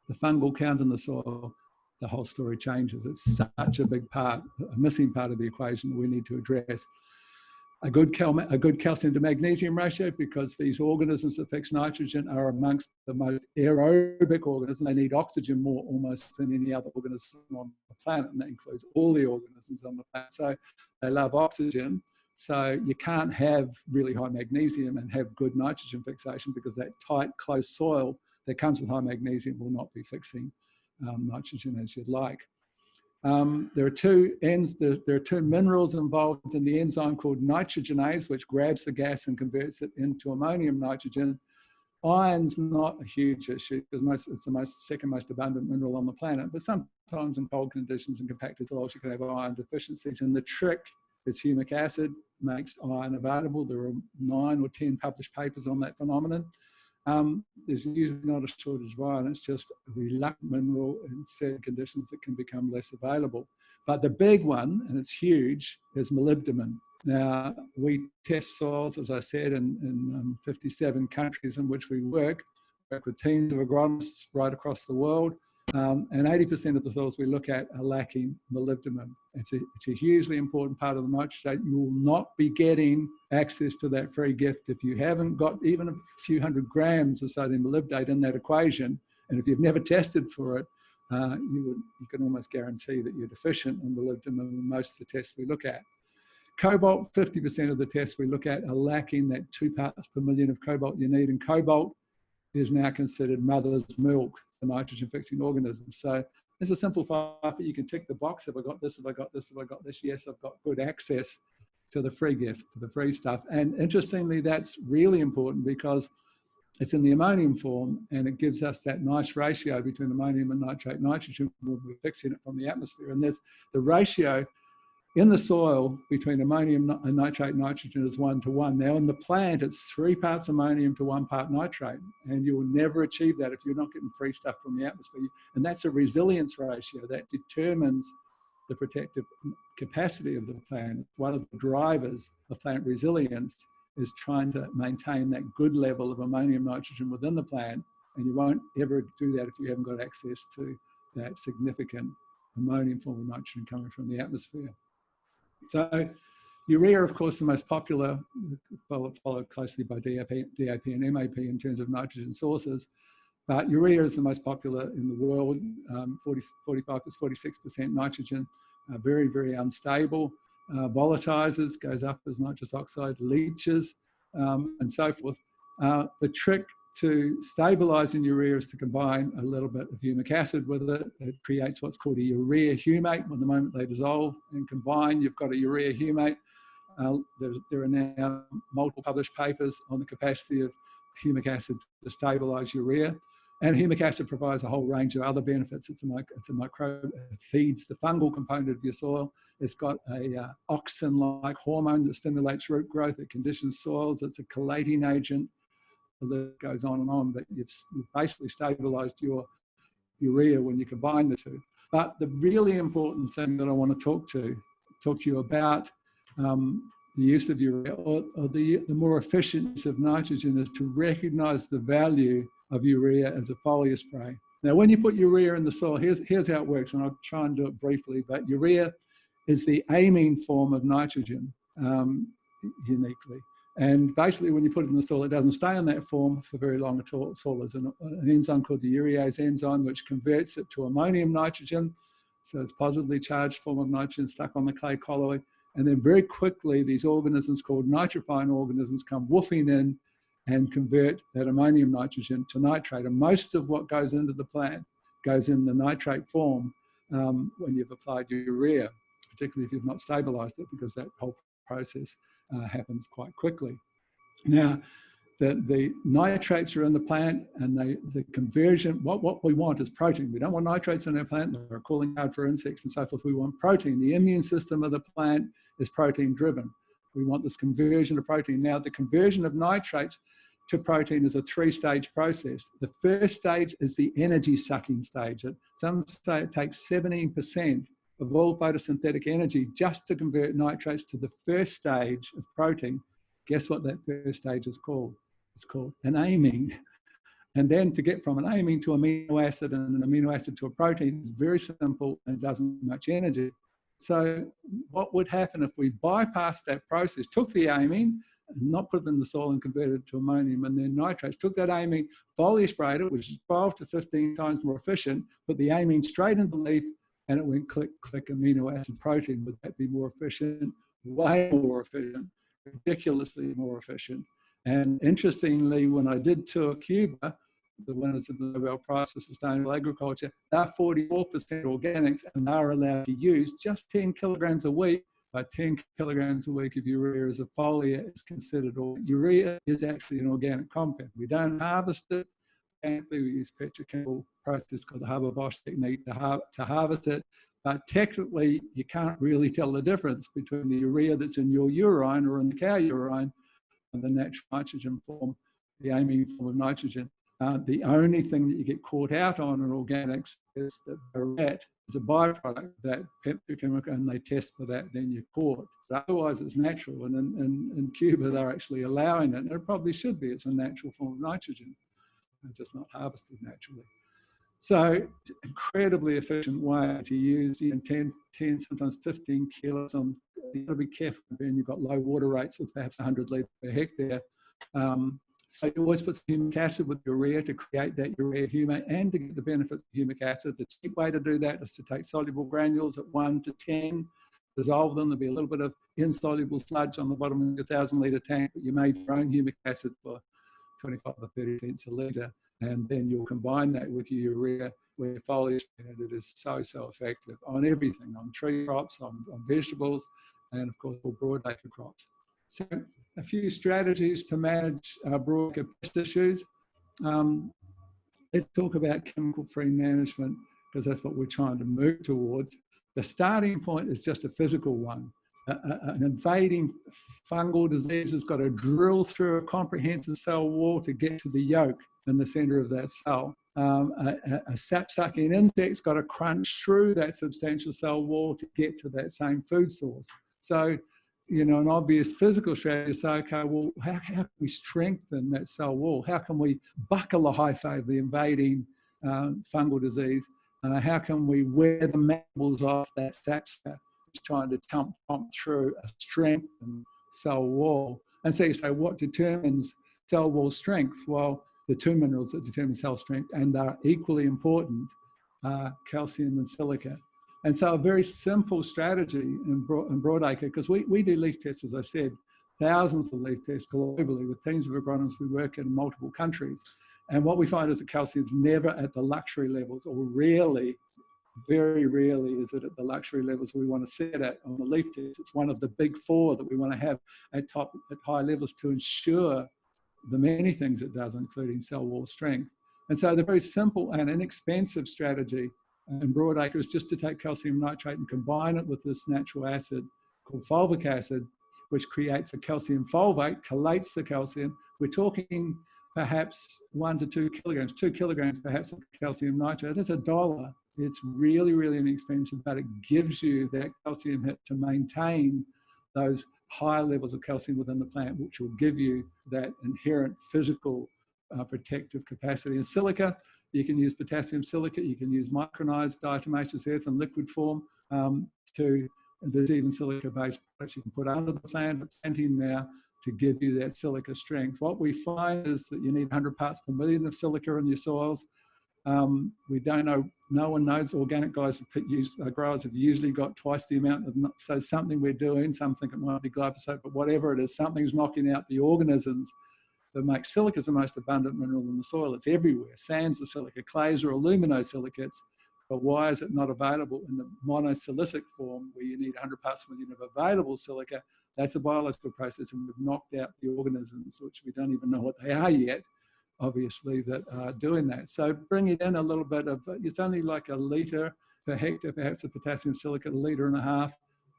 the fungal count in the soil, the whole story changes. It's such a big part, a missing part of the equation that we need to address. A good calcium to magnesium ratio, because these organisms that fix nitrogen are amongst the most aerobic organisms. They need oxygen more almost than any other organism on the planet, and that includes all the organisms on the planet. So they love oxygen. So you can't have really high magnesium and have good nitrogen fixation, because that tight, close soil that comes with high magnesium will not be fixing nitrogen as you'd like. There are two minerals involved in the enzyme called nitrogenase, which grabs the gas and converts it into ammonium nitrogen. Iron's not a huge issue because it's the second most abundant mineral on the planet, but sometimes in cold conditions and compacted soils you can have iron deficiencies, and the trick is humic acid makes iron available. There are 9 or 10 published papers on that phenomenon. There's usually not a shortage of iron, it's just a reluctant mineral in certain conditions that can become less available. But the big one, and it's huge, is molybdenum. Now, we test soils, as I said, in 57 countries in which we work with teams of agronomists right across the world, and 80% of the soils we look at are lacking molybdenum. It's a hugely important part of the nitrate. You will not be getting access to that free gift if you haven't got even a few hundred grams of sodium molybdate in that equation. And if you've never tested for it, you can almost guarantee that you're deficient in molybdenum in most of the tests we look at. Cobalt, 50% of the tests we look at are lacking that 2 parts per million of cobalt you need, and cobalt is now considered mother's milk for nitrogen fixing organisms. So it's a simple file, but you can tick the box. Have I got this? Have I got this? Have I got this? Yes, I've got good access to the free gift, to the free stuff. And interestingly, that's really important because it's in the ammonium form, and it gives us that nice ratio between ammonium and nitrate nitrogen when we're fixing it from the atmosphere. And there's the ratio in the soil between ammonium and nitrate nitrogen is 1 to 1. Now in the plant, it's 3 parts ammonium to 1 part nitrate, and you will never achieve that if you're not getting free stuff from the atmosphere. And that's a resilience ratio that determines the protective capacity of the plant. One of the drivers of plant resilience is trying to maintain that good level of ammonium nitrogen within the plant, and you won't ever do that if you haven't got access to that significant ammonium form of nitrogen coming from the atmosphere. So Urea, of course, the most popular, followed closely by DAP and MAP in terms of nitrogen sources. But urea is the most popular in the world, 45 to 46% nitrogen, very, very unstable. Volatilizes, goes up as nitrous oxide, leaches, and so forth. The trick to stabilizing urea is to combine a little bit of humic acid with it. It creates what's called a urea humate. When the moment they dissolve and combine, you've got a urea humate. There are now multiple published papers on the capacity of humic acid to stabilize urea. And humic acid provides a whole range of other benefits. It's a microbe, it feeds the fungal component of your soil. It's got a auxin-like hormone that stimulates root growth. It conditions soils. It's a chelating agent. That goes on, but you've basically stabilized your urea when you combine the two. But the really important thing that I want to talk to you about the use of urea, or the more efficient use of nitrogen, is to recognize the value of urea as a foliar spray. Now, when you put urea in the soil, here's how it works, and I'll try and do it briefly, but urea is the amine form of nitrogen uniquely. And basically, when you put it in the soil, it doesn't stay in that form for very long at all. So there's an enzyme called the urease enzyme, which converts it to ammonium nitrogen. So it's positively charged form of nitrogen stuck on the clay colloid. And then very quickly, these organisms called nitrifying organisms come woofing in and convert that ammonium nitrogen to nitrate. And most of what goes into the plant goes in the nitrate form when you've applied urea, particularly if you've not stabilized it, because that whole process happens quite quickly. Now, the nitrates are in the plant, and the conversion, what we want is protein. We don't want nitrates in our plant. They're a calling card for insects and so forth. We want protein. The immune system of the plant is protein driven. We want this conversion of protein. Now, the conversion of nitrates to protein is a three-stage process. The first stage is the energy sucking stage. Some say it takes 17% of all photosynthetic energy just to convert nitrates to the first stage of protein. Guess what that first stage is called? It's called an amine. And then to get from an amine to amino acid and an amino acid to a protein is very simple and doesn't need much energy. So what would happen if we bypassed that process, took the amine, and not put it in the soil and converted it to ammonium and then nitrates, took that amine, foliar sprayed it, which is 12 to 15 times more efficient, put the amine straight into the leaf, and it went click, click, amino acid protein. Would that be more efficient? Way more efficient, ridiculously more efficient. And interestingly, when I did tour Cuba, the winners of the Nobel Prize for Sustainable Agriculture, they're 44% organics, and they're allowed to use just 10 kilograms a week. By 10 kilograms a week of urea as a foliar is considered organic. Urea is actually an organic compound. We don't harvest it. We use petrochemical process called the Haber-Bosch technique to harvest it. But technically, you can't really tell the difference between the urea that's in your urine or in the cow urine and the natural nitrogen form, the amine form of nitrogen. The only thing that you get caught out on in organics is that the rat is a byproduct of that petrochemical, and they test for that, then you're caught. But otherwise, it's natural. And in Cuba, they're actually allowing it. And it probably should be. It's a natural form of nitrogen. They're just not harvested naturally. So incredibly efficient way to use 10, sometimes 15 kilos on. You've got to be careful when you've got low water rates with perhaps 100 litres per hectare. So you always put some humic acid with urea to create that urea humate and to get the benefits of humic acid. The cheap way to do that is to take soluble granules at 1 to 10, dissolve them. There'll be a little bit of insoluble sludge on the bottom of your 1,000-litre tank, but you made your own humic acid for 25 or 30 cents a litre, and then you'll combine that with your urea, where foliar it is so effective on everything, on tree crops, on vegetables, and of course all broadacre crops. So a few strategies to manage broadacre pest issues. Let's talk about chemical-free management, because that's what we're trying to move towards. The starting point is just a physical one. An invading fungal disease has got to drill through a comprehensive cell wall to get to the yolk in the center of that cell. A sap-sucking insect's got to crunch through that substantial cell wall to get to that same food source. So, you know, an obvious physical strategy is say, okay, well, how can we strengthen that cell wall? How can we buckle the hyphae of the invading fungal disease? How can we wear the mandibles off that sap sucker? trying to pump through a strengthened cell wall. And so you say, what determines cell wall strength? Well, the two minerals that determine cell strength, and are equally important, are calcium and silica. And so a very simple strategy in Broadacre, because we do leaf tests, as I said, thousands of leaf tests globally with teams of agronomists. We work in multiple countries. And what we find is that calcium is never at the luxury levels, or rarely, very rarely is it at the luxury levels we want to set at on the leaf test. It's one of the big four that we want to have at high levels to ensure the many things it does, including cell wall strength. And so the very simple and inexpensive strategy in Broadacre is just to take calcium nitrate and combine it with this natural acid called fulvic acid, which creates a calcium fulvate, collates the calcium. We're talking perhaps 1 to 2 kilograms, 2 kilograms perhaps of calcium nitrate. It's $1. It's really, really inexpensive, but it gives you that calcium hit to maintain those high levels of calcium within the plant, which will give you that inherent physical protective capacity. And silica, you can use potassium silicate, you can use micronized diatomaceous earth in liquid form. There's even silica-based products you can put under the plant, planting now, to give you that silica strength. What we find is that you need 100 parts per million of silica in your soils. We don't know, no one knows. Organic growers have usually got twice the amount of, so something we're doing, some think it might be glyphosate, but whatever it is, something's knocking out the organisms that make silica the most abundant mineral in the soil. It's everywhere. Sands are silica, clays are aluminosilicates, but why is it not available in the monosilicic form where you need 100 parts per million of available silica? That's a biological process, and we've knocked out the organisms, which we don't even know what they are yet, obviously, that are doing that. So bring it in a little bit of, it's only like a litre per hectare, perhaps, of potassium silicate, 1.5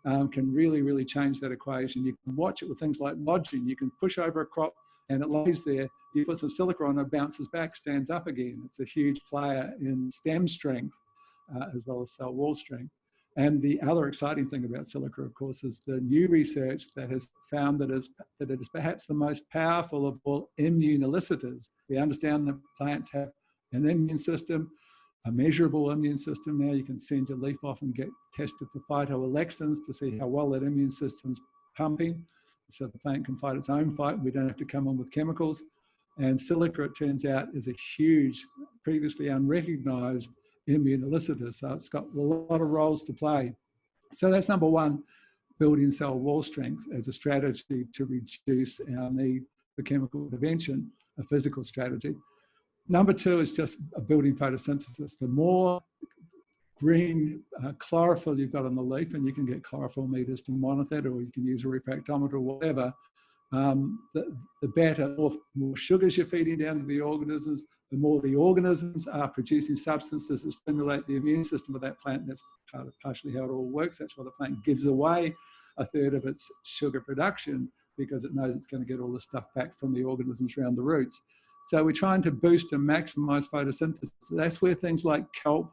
litres, can really, really change that equation. You can watch it with things like lodging. You can push over a crop and it lays there. You put some silica on it, bounces back, stands up again. It's a huge player in stem strength as well as cell wall strength. And the other exciting thing about silica, of course, is the new research that has found that it is perhaps the most powerful of all immunolicitors. We understand that plants have an immune system, a measurable immune system. Now you can send your leaf off and get tested for phytoalexins to see how well that immune system's pumping, so the plant can fight its own fight. We don't have to come in with chemicals. And silica, it turns out, is a huge, previously unrecognized immunolicitors. So it's got a lot of roles to play. So that's number one, building cell wall strength as a strategy to reduce our need for chemical intervention, a physical strategy. Number two is just building photosynthesis. The more green chlorophyll you've got on the leaf, and you can get chlorophyll meters to monitor it, or you can use a refractometer or whatever, the better. The more sugars you're feeding down to the organisms, the more the organisms are producing substances that stimulate the immune system of that plant. That's partially how it all works. That's why the plant gives away 1/3 of its sugar production, because it knows it's going to get all the stuff back from the organisms around the roots. So we're trying to boost and maximize photosynthesis. That's where things like kelp,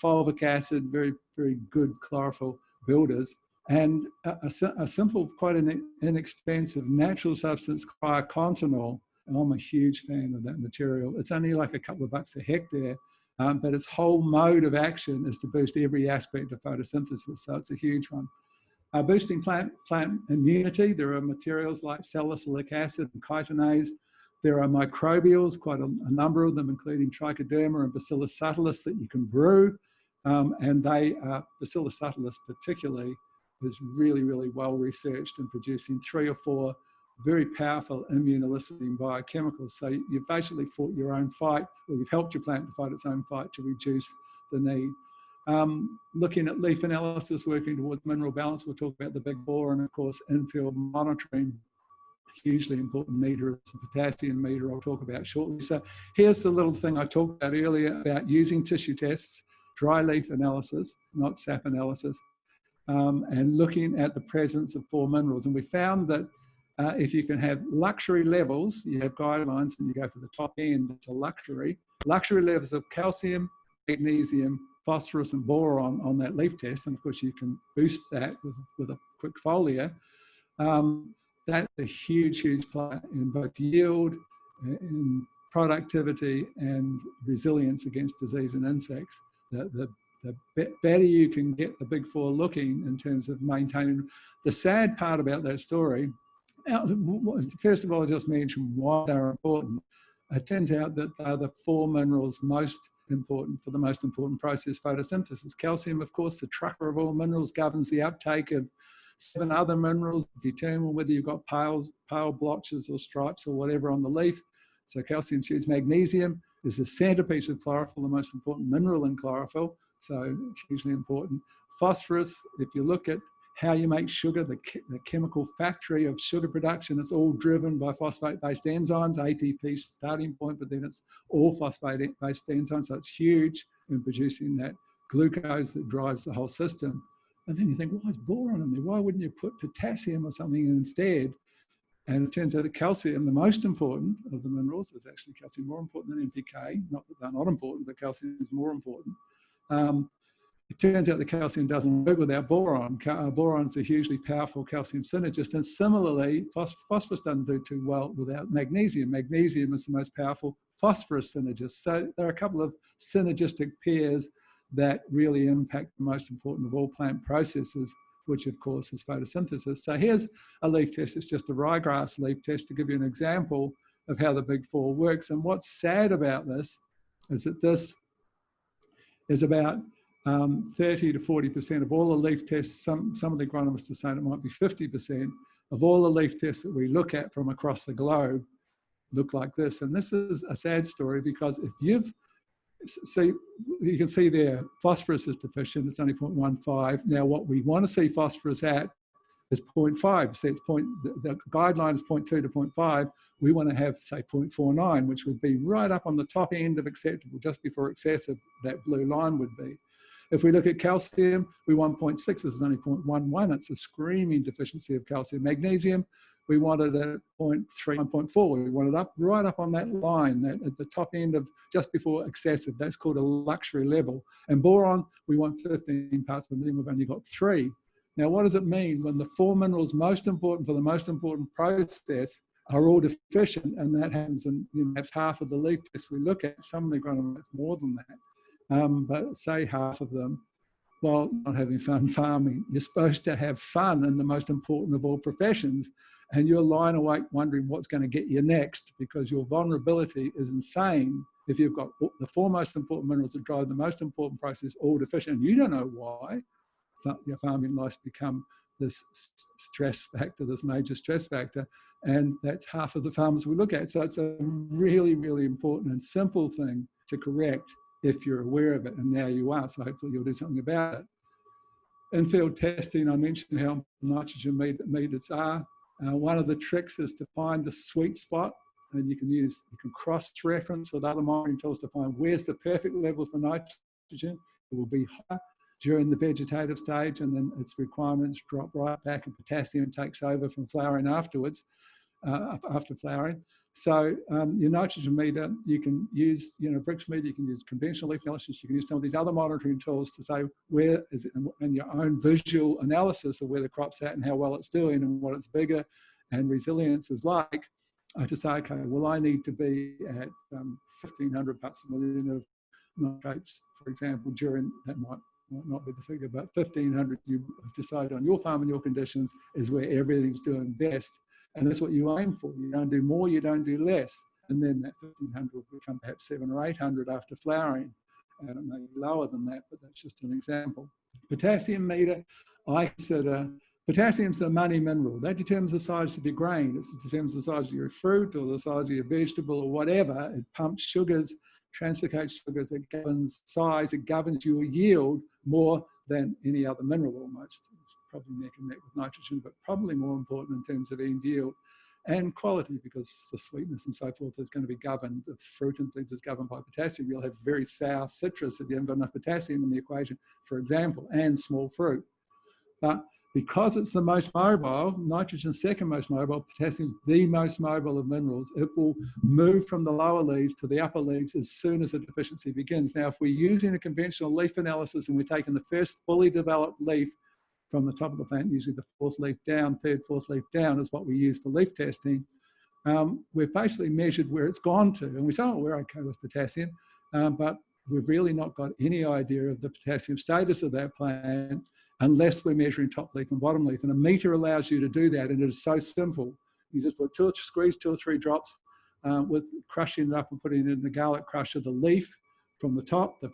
fulvic acid, very, very good chlorophyll builders, and a simple, quite an inexpensive natural substance, cryocontinol. I'm a huge fan of that material. It's only like a couple of bucks a hectare, but its whole mode of action is to boost every aspect of photosynthesis, so it's a huge one. Boosting plant immunity, there are materials like salicylic acid and chitinase. There are microbials, quite a number of them, including trichoderma and Bacillus subtilis, that you can brew. And Bacillus subtilis particularly is really, really well researched in producing 3 or 4 very powerful immunoeliciting biochemicals. So you've basically fought your own fight, or you've helped your plant to fight its own fight to reduce the need. Looking at leaf analysis, working towards mineral balance, we'll talk about the big four, and of course in-field monitoring, hugely important meter is the potassium meter I'll talk about shortly. So here's the little thing I talked about earlier about using tissue tests, dry leaf analysis, not sap analysis, and looking at the presence of 4 minerals. And we found that if you can have luxury levels, you have guidelines and you go for the top end, it's a luxury levels of calcium, magnesium, phosphorus and boron on that leaf test. And of course you can boost that with a quick foliar. That's a huge, huge player in both yield, in productivity and resilience against disease and insects. The the better you can get the big four looking in terms of maintaining. The sad part about that story, first of all, I just mentioned why they're important. It turns out that they're the 4 minerals most important for the most important process, photosynthesis. Calcium, of course, the trucker of all minerals, governs the uptake of 7 other minerals, determine whether you've got pale blotches or stripes or whatever on the leaf. So calcium shoots. Magnesium is the centerpiece of chlorophyll, the most important mineral in chlorophyll, so hugely important. Phosphorus, if you look at how you make sugar, the chemical factory of sugar production, it's all driven by phosphate-based enzymes, ATP starting point, but then it's all phosphate-based enzymes, so it's huge in producing that glucose that drives the whole system. And then you think, why is boron in there? Why wouldn't you put potassium or something instead? And it turns out that calcium, the most important of the minerals, is actually calcium more important than NPK. Not that they're not important, but calcium is more important. It turns out the calcium doesn't work without boron. Boron's a hugely powerful calcium synergist. And similarly, phosphorus doesn't do too well without magnesium. Magnesium is the most powerful phosphorus synergist. So there are a couple of synergistic pairs that really impact the most important of all plant processes, which of course is photosynthesis. So here's a leaf test. It's just a ryegrass leaf test to give you an example of how the big four works. And what's sad about this is that this is about 30 to 40% of all the leaf tests. Some of the agronomists are saying it might be 50% of all the leaf tests that we look at from across the globe look like this. And this is a sad story, because if you've, so you can see there, phosphorus is deficient, it's only 0.15. Now what we want to see phosphorus at is 0.5. So it's the guideline is 0.2 to 0.5. We want to have, say, 0.49, which would be right up on the top end of acceptable, just before excessive, that blue line would be. If we look at calcium, we want 0.6, this is only 0.11. It's a screaming deficiency of calcium. Magnesium, we want it at 0.3, 1.4. We want it up, right up on that line, at the top end of just before excessive. That's called a luxury level. And boron, we want 15 parts per million. We've only got 3. Now, what does it mean when the 4 minerals most important for the most important process are all deficient? And that happens in perhaps half of the leaf tests we look at. Some of the agronomists more than that. But say half of them. Well, not having fun farming. You're supposed to have fun in the most important of all professions, and you're lying awake wondering what's going to get you next, because your vulnerability is insane if you've got the 4 most important minerals that drive the most important process all deficient, and you don't know why. Your farming life's become this stress factor, this major stress factor, and that's half of the farmers we look at. So it's a really, really important and simple thing to correct if you're aware of it, and now you are, so hopefully you'll do something about it. In-field testing, I mentioned how nitrogen meters are. One of the tricks is to find the sweet spot, and you can cross-reference with other monitoring tools to find where's the perfect level for nitrogen. It will be high during the vegetative stage, and then its requirements drop right back, and potassium takes over from flowering afterwards, after flowering. So your nitrogen meter, you can use, Brix meter, you can use conventional leaf analysis, you can use some of these other monitoring tools to say where is it, and your own visual analysis of where the crop's at and how well it's doing and what its vigor and resilience is like, to say, okay, well, I need to be at 1,500 parts per million of nitrates, for example, during, that might not be the figure, but 1,500 you decide on your farm and your conditions is where everything's doing best. And that's what you aim for. You don't do more, you don't do less. And then that 1,500 will become perhaps 700 or 800 after flowering. And it may be lower than that, but that's just an example. Potassium meter, I consider, potassium's the money mineral. That determines the size of your grain. It determines the size of your fruit or the size of your vegetable or whatever. It pumps sugars, translocates sugars, it governs size, it governs your yield more than any other mineral almost. It's probably neck and neck with nitrogen, but probably more important in terms of end yield and quality, because the sweetness and so forth is going to be governed. The fruit and things is governed by potassium. You'll have very sour citrus if you haven't got enough potassium in the equation, for example, and small fruit. But because it's the most mobile, nitrogen's second most mobile, potassium's the most mobile of minerals, it will move from the lower leaves to the upper leaves as soon as the deficiency begins. Now, if we're using a conventional leaf analysis and we're taking the first fully developed leaf from the top of the plant, usually the 4th leaf down, 3rd, 4th leaf down is what we use for leaf testing, we've basically measured where it's gone to. And we say, oh, we're okay with potassium, but we've really not got any idea of the potassium status of that plant unless we're measuring top leaf and bottom leaf. And a meter allows you to do that, and it is so simple. You just put squeeze 2 or 3 drops with crushing it up and putting it in the garlic crusher, the leaf from the top, the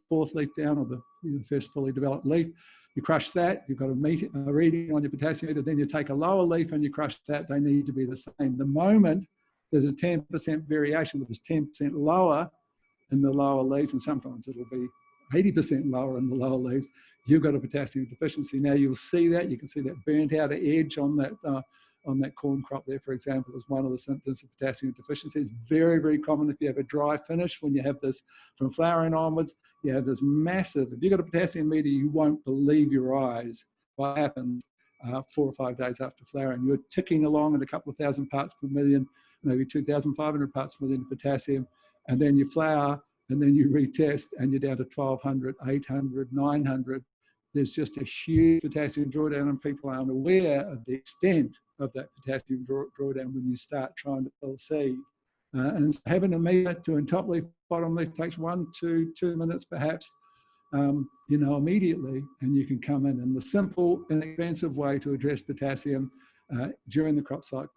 fourth leaf down, or the first fully developed leaf. You crush that, you've got a reading on your potassium meter, then you take a lower leaf and you crush that. They need to be the same. The moment there's a 10% variation, which is 10% lower in the lower leaves, and sometimes it'll be 80% lower in the lower leaves, you've got a potassium deficiency. Now you'll see that, you can see that burnt outer edge on that corn crop there, for example, is one of the symptoms of potassium deficiency. It's very, very common if you have a dry finish. When you have this from flowering onwards, you have this massive, if you've got a potassium meter, you won't believe your eyes what happens 4 or 5 days after flowering. You're ticking along at a couple of thousand parts per million, maybe 2,500 parts per million of potassium, and then you flower, and then you retest, and you're down to 1,200, 800, 900. There's just a huge potassium drawdown, and people aren't aware of the extent of that potassium drawdown when you start trying to fill seed. And so having a meter doing top leaf, bottom leaf takes 1 to 2 minutes perhaps, immediately, and you can come in. And the simple, inexpensive way to address potassium during the crop cycle,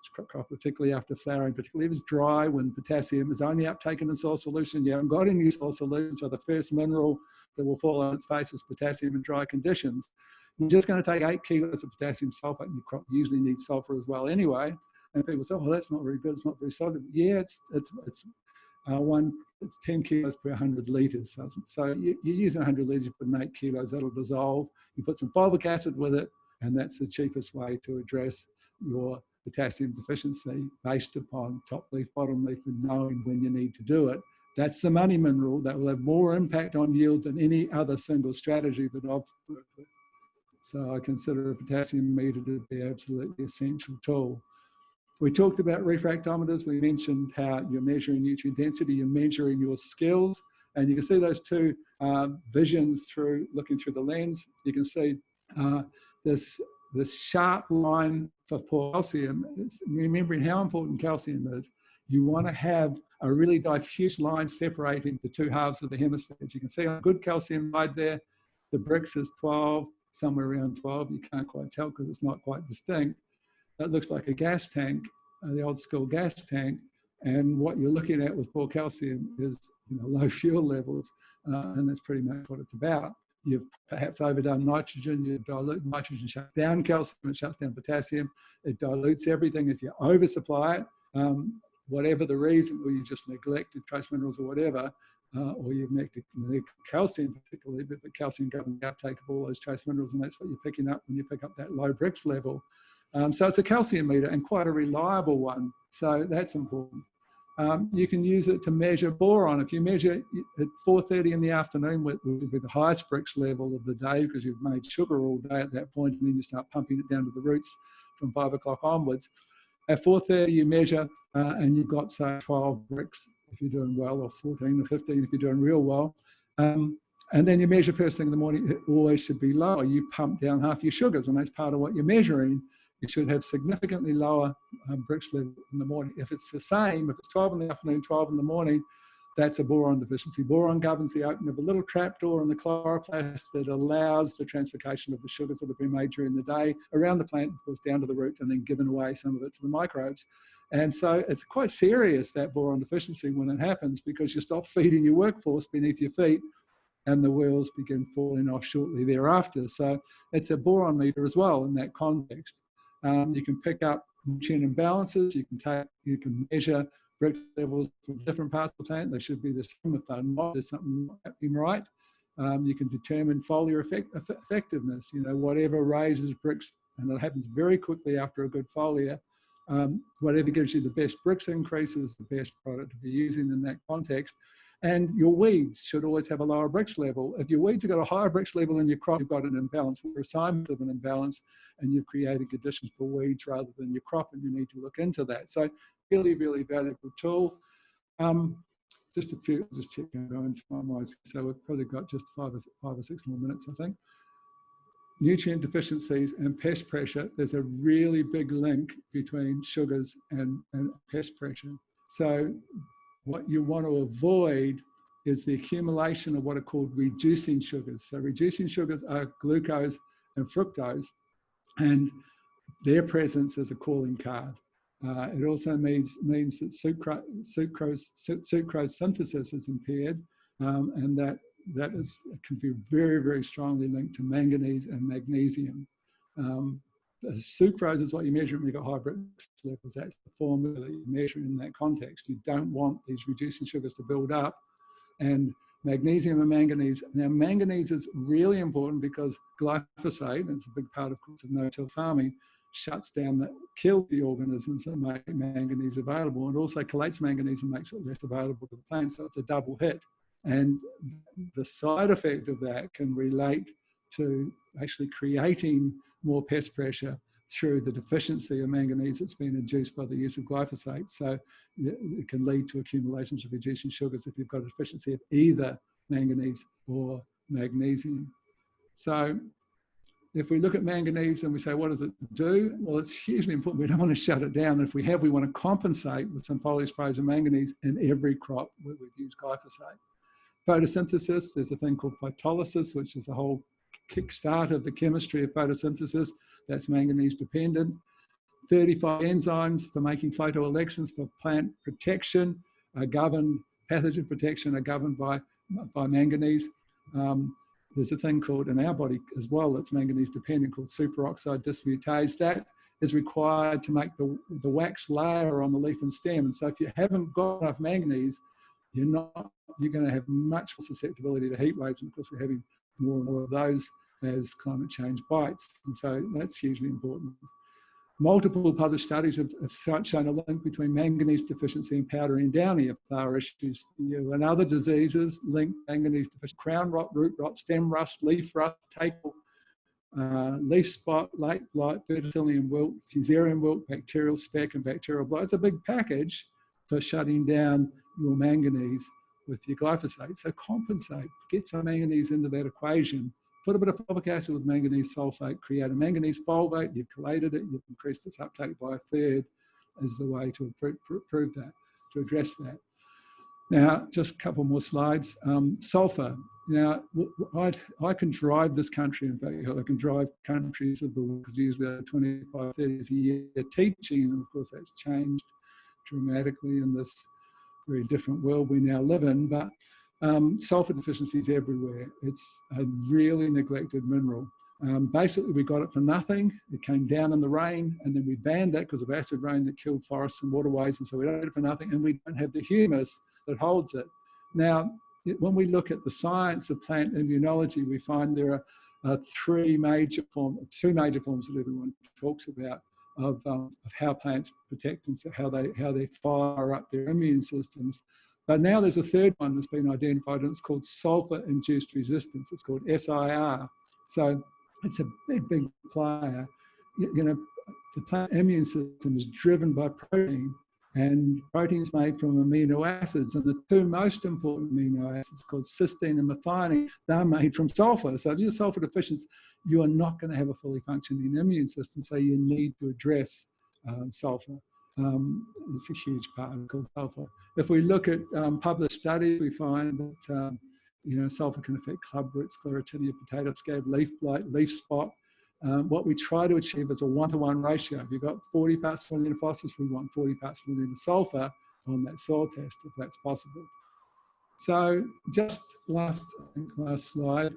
particularly after flowering, particularly if it's dry, when potassium is only uptaken in soil solution, you haven't got any soil solution, so the first mineral that will fall on its face is potassium in dry conditions. You're just going to take 8 kilos of potassium sulfate, and your crop usually needs sulfur as well anyway. And people say, oh, that's not very good, it's not very solid. Yeah, it's 10 kilos per 100 litres. So you're using 100 litres, you put in 8 kilos, that'll dissolve. You put some fulvic acid with it, and that's the cheapest way to address your potassium deficiency based upon top leaf, bottom leaf, and knowing when you need to do it. That's the money mineral that will have more impact on yield than any other single strategy that I've worked with. So I consider a potassium meter to be an absolutely essential tool. We talked about refractometers. We mentioned how you're measuring nutrient density, you're measuring your skills, and you can see those two visions through looking through the lens. You can see this sharp line for poor calcium. It's remembering how important calcium is. You want to have a really diffuse line separating the two halves of the hemispheres. You can see on a good calcium side there, the bricks is 12, somewhere around 12. You can't quite tell because it's not quite distinct. That looks like a gas tank, the old school gas tank. And what you're looking at with poor calcium is low fuel levels. And that's pretty much what it's about. You've perhaps overdone nitrogen, you dilute nitrogen, shuts down calcium, it shuts down potassium, it dilutes everything. If you oversupply it, whatever the reason, or you just neglected trace minerals or whatever, or you've neglected calcium particularly, but calcium governs the uptake of all those trace minerals, and that's what you're picking up when you pick up that low bricks level. So it's a calcium meter, and quite a reliable one, so that's important. You can use it to measure boron. If you measure at 4:30 in the afternoon, which would be the highest bricks level of the day because you've made sugar all day at that point, and then you start pumping it down to the roots from 5 o'clock onwards. At 4:30 you measure and you've got, say, 12 bricks if you're doing well, or 14 or 15 if you're doing real well. And then you measure first thing in the morning, it always should be lower. You pump down half your sugars, and that's part of what you're measuring. You should have significantly lower bricks level in the morning. If it's the same, if it's 12 in the afternoon, 12 in the morning, that's a boron deficiency. Boron governs the opening of a little trapdoor in the chloroplast that allows the translocation of the sugars that have been made during the day around the plant, of course, down to the roots, and then given away some of it to the microbes. And so it's quite serious, that boron deficiency, when it happens, because you stop feeding your workforce beneath your feet, and the wheels begin falling off shortly thereafter. So it's a boron meter as well in that context. You can pick up nutrient imbalances. You can measure brick levels from different parts of the plant. They should be the same. If they're not, there's something not happening right. You can determine foliar effectiveness. Whatever raises bricks, and it happens very quickly after a good foliar. Whatever gives you the best bricks increase is the best product to be using in that context. And your weeds should always have a lower bricks level. If your weeds have got a higher bricks level in your crop, you've got an imbalance, or assignment of an imbalance, and you've created conditions for weeds rather than your crop, and you need to look into that. So really, really valuable tool. Just checking going time-wise. So we've probably got just five or six more minutes, I think. Nutrient deficiencies and pest pressure. There's a really big link between sugars and pest pressure. So what you want to avoid is the accumulation of what are called reducing sugars. So reducing sugars are glucose and fructose, and their presence is a calling card. It also means that sucrose synthesis is impaired, and that can be very, very strongly linked to manganese and magnesium. Sucrose is what you measure when you've got high Brix levels. That's the formula that you measure in that context. You don't want these reducing sugars to build up. And magnesium and manganese. Now, manganese is really important because glyphosate, and it's a big part, of course, of no-till farming, shuts down, kills the organisms that make manganese available, and also chelates manganese and makes it less available to the plant. So it's a double hit. And the side effect of that can relate to actually creating more pest pressure through the deficiency of manganese that's been induced by the use of glyphosate. So it can lead to accumulations of reducing sugars if you've got a deficiency of either manganese or magnesium. So if we look at manganese and we say, what does it do? Well, it's hugely important. We don't want to shut it down. If we have, we want to compensate with some foliar sprays of manganese in every crop where we've used glyphosate. Photosynthesis, there's a thing called phytolysis, which is the whole kickstart of the chemistry of photosynthesis. That's manganese dependent. 35 enzymes for making phytoalexins for plant protection are governed, pathogen protection are governed by manganese. There's a thing called, in our body as well, that's manganese dependent, called superoxide dismutase. That is required to make the wax layer on the leaf and stem. And so if you haven't got enough manganese, you're going to have much more susceptibility to heat waves. And of course, we're having more and more of those as climate change bites. And so that's hugely important. Multiple published studies have shown a link between manganese deficiency and powdery and downy of flower issues for you. And other diseases link manganese deficiency: crown rot, root rot, stem rust, leaf rust, takel, leaf spot, late blight, verticillium wilt, fusarium wilt, bacterial speck, and bacterial blight. It's a big package for shutting down your manganese with your glyphosate. So compensate, get some manganese into that equation. Put a bit of fulvic acid with manganese sulfate, create a manganese fulvate, you've chelated it, you've increased its uptake by a third as the way to improve that, to address that. Now, just a couple more slides. Sulfur. Now, I can drive this country, in fact, I can drive countries of the world, because usually 25, 30 years a year teaching, and of course that's changed dramatically in this very different world we now live in, but sulfur deficiencies everywhere. It's a really neglected mineral. Basically, we got it for nothing. It came down in the rain, and then we banned that because of acid rain that killed forests and waterways, and so we don't get it for nothing, and we don't have the humus that holds it. Now, when we look at the science of plant immunology, we find there are two major forms that everyone talks about of how plants protect them, so how they fire up their immune systems. But now there's a third one that's been identified, and it's called sulfur-induced resistance. It's called SIR. So it's a big, big player. You know, the plant immune system is driven by protein, and proteins made from amino acids. And the two most important amino acids, called cysteine and methionine, they're made from sulfur. So if you're sulfur deficient, you are not going to have a fully functioning immune system. So you need to address sulfur. It's a huge particle, sulfur. If we look at published studies, we find that sulfur can affect clubroot, sclerotinia, potato scab, leaf blight, leaf spot. What we try to achieve is a 1-to-1 ratio. If you've got 40 parts per million of phosphorus, we want 40 parts per million of sulfur on that soil test, if that's possible. So just last slide.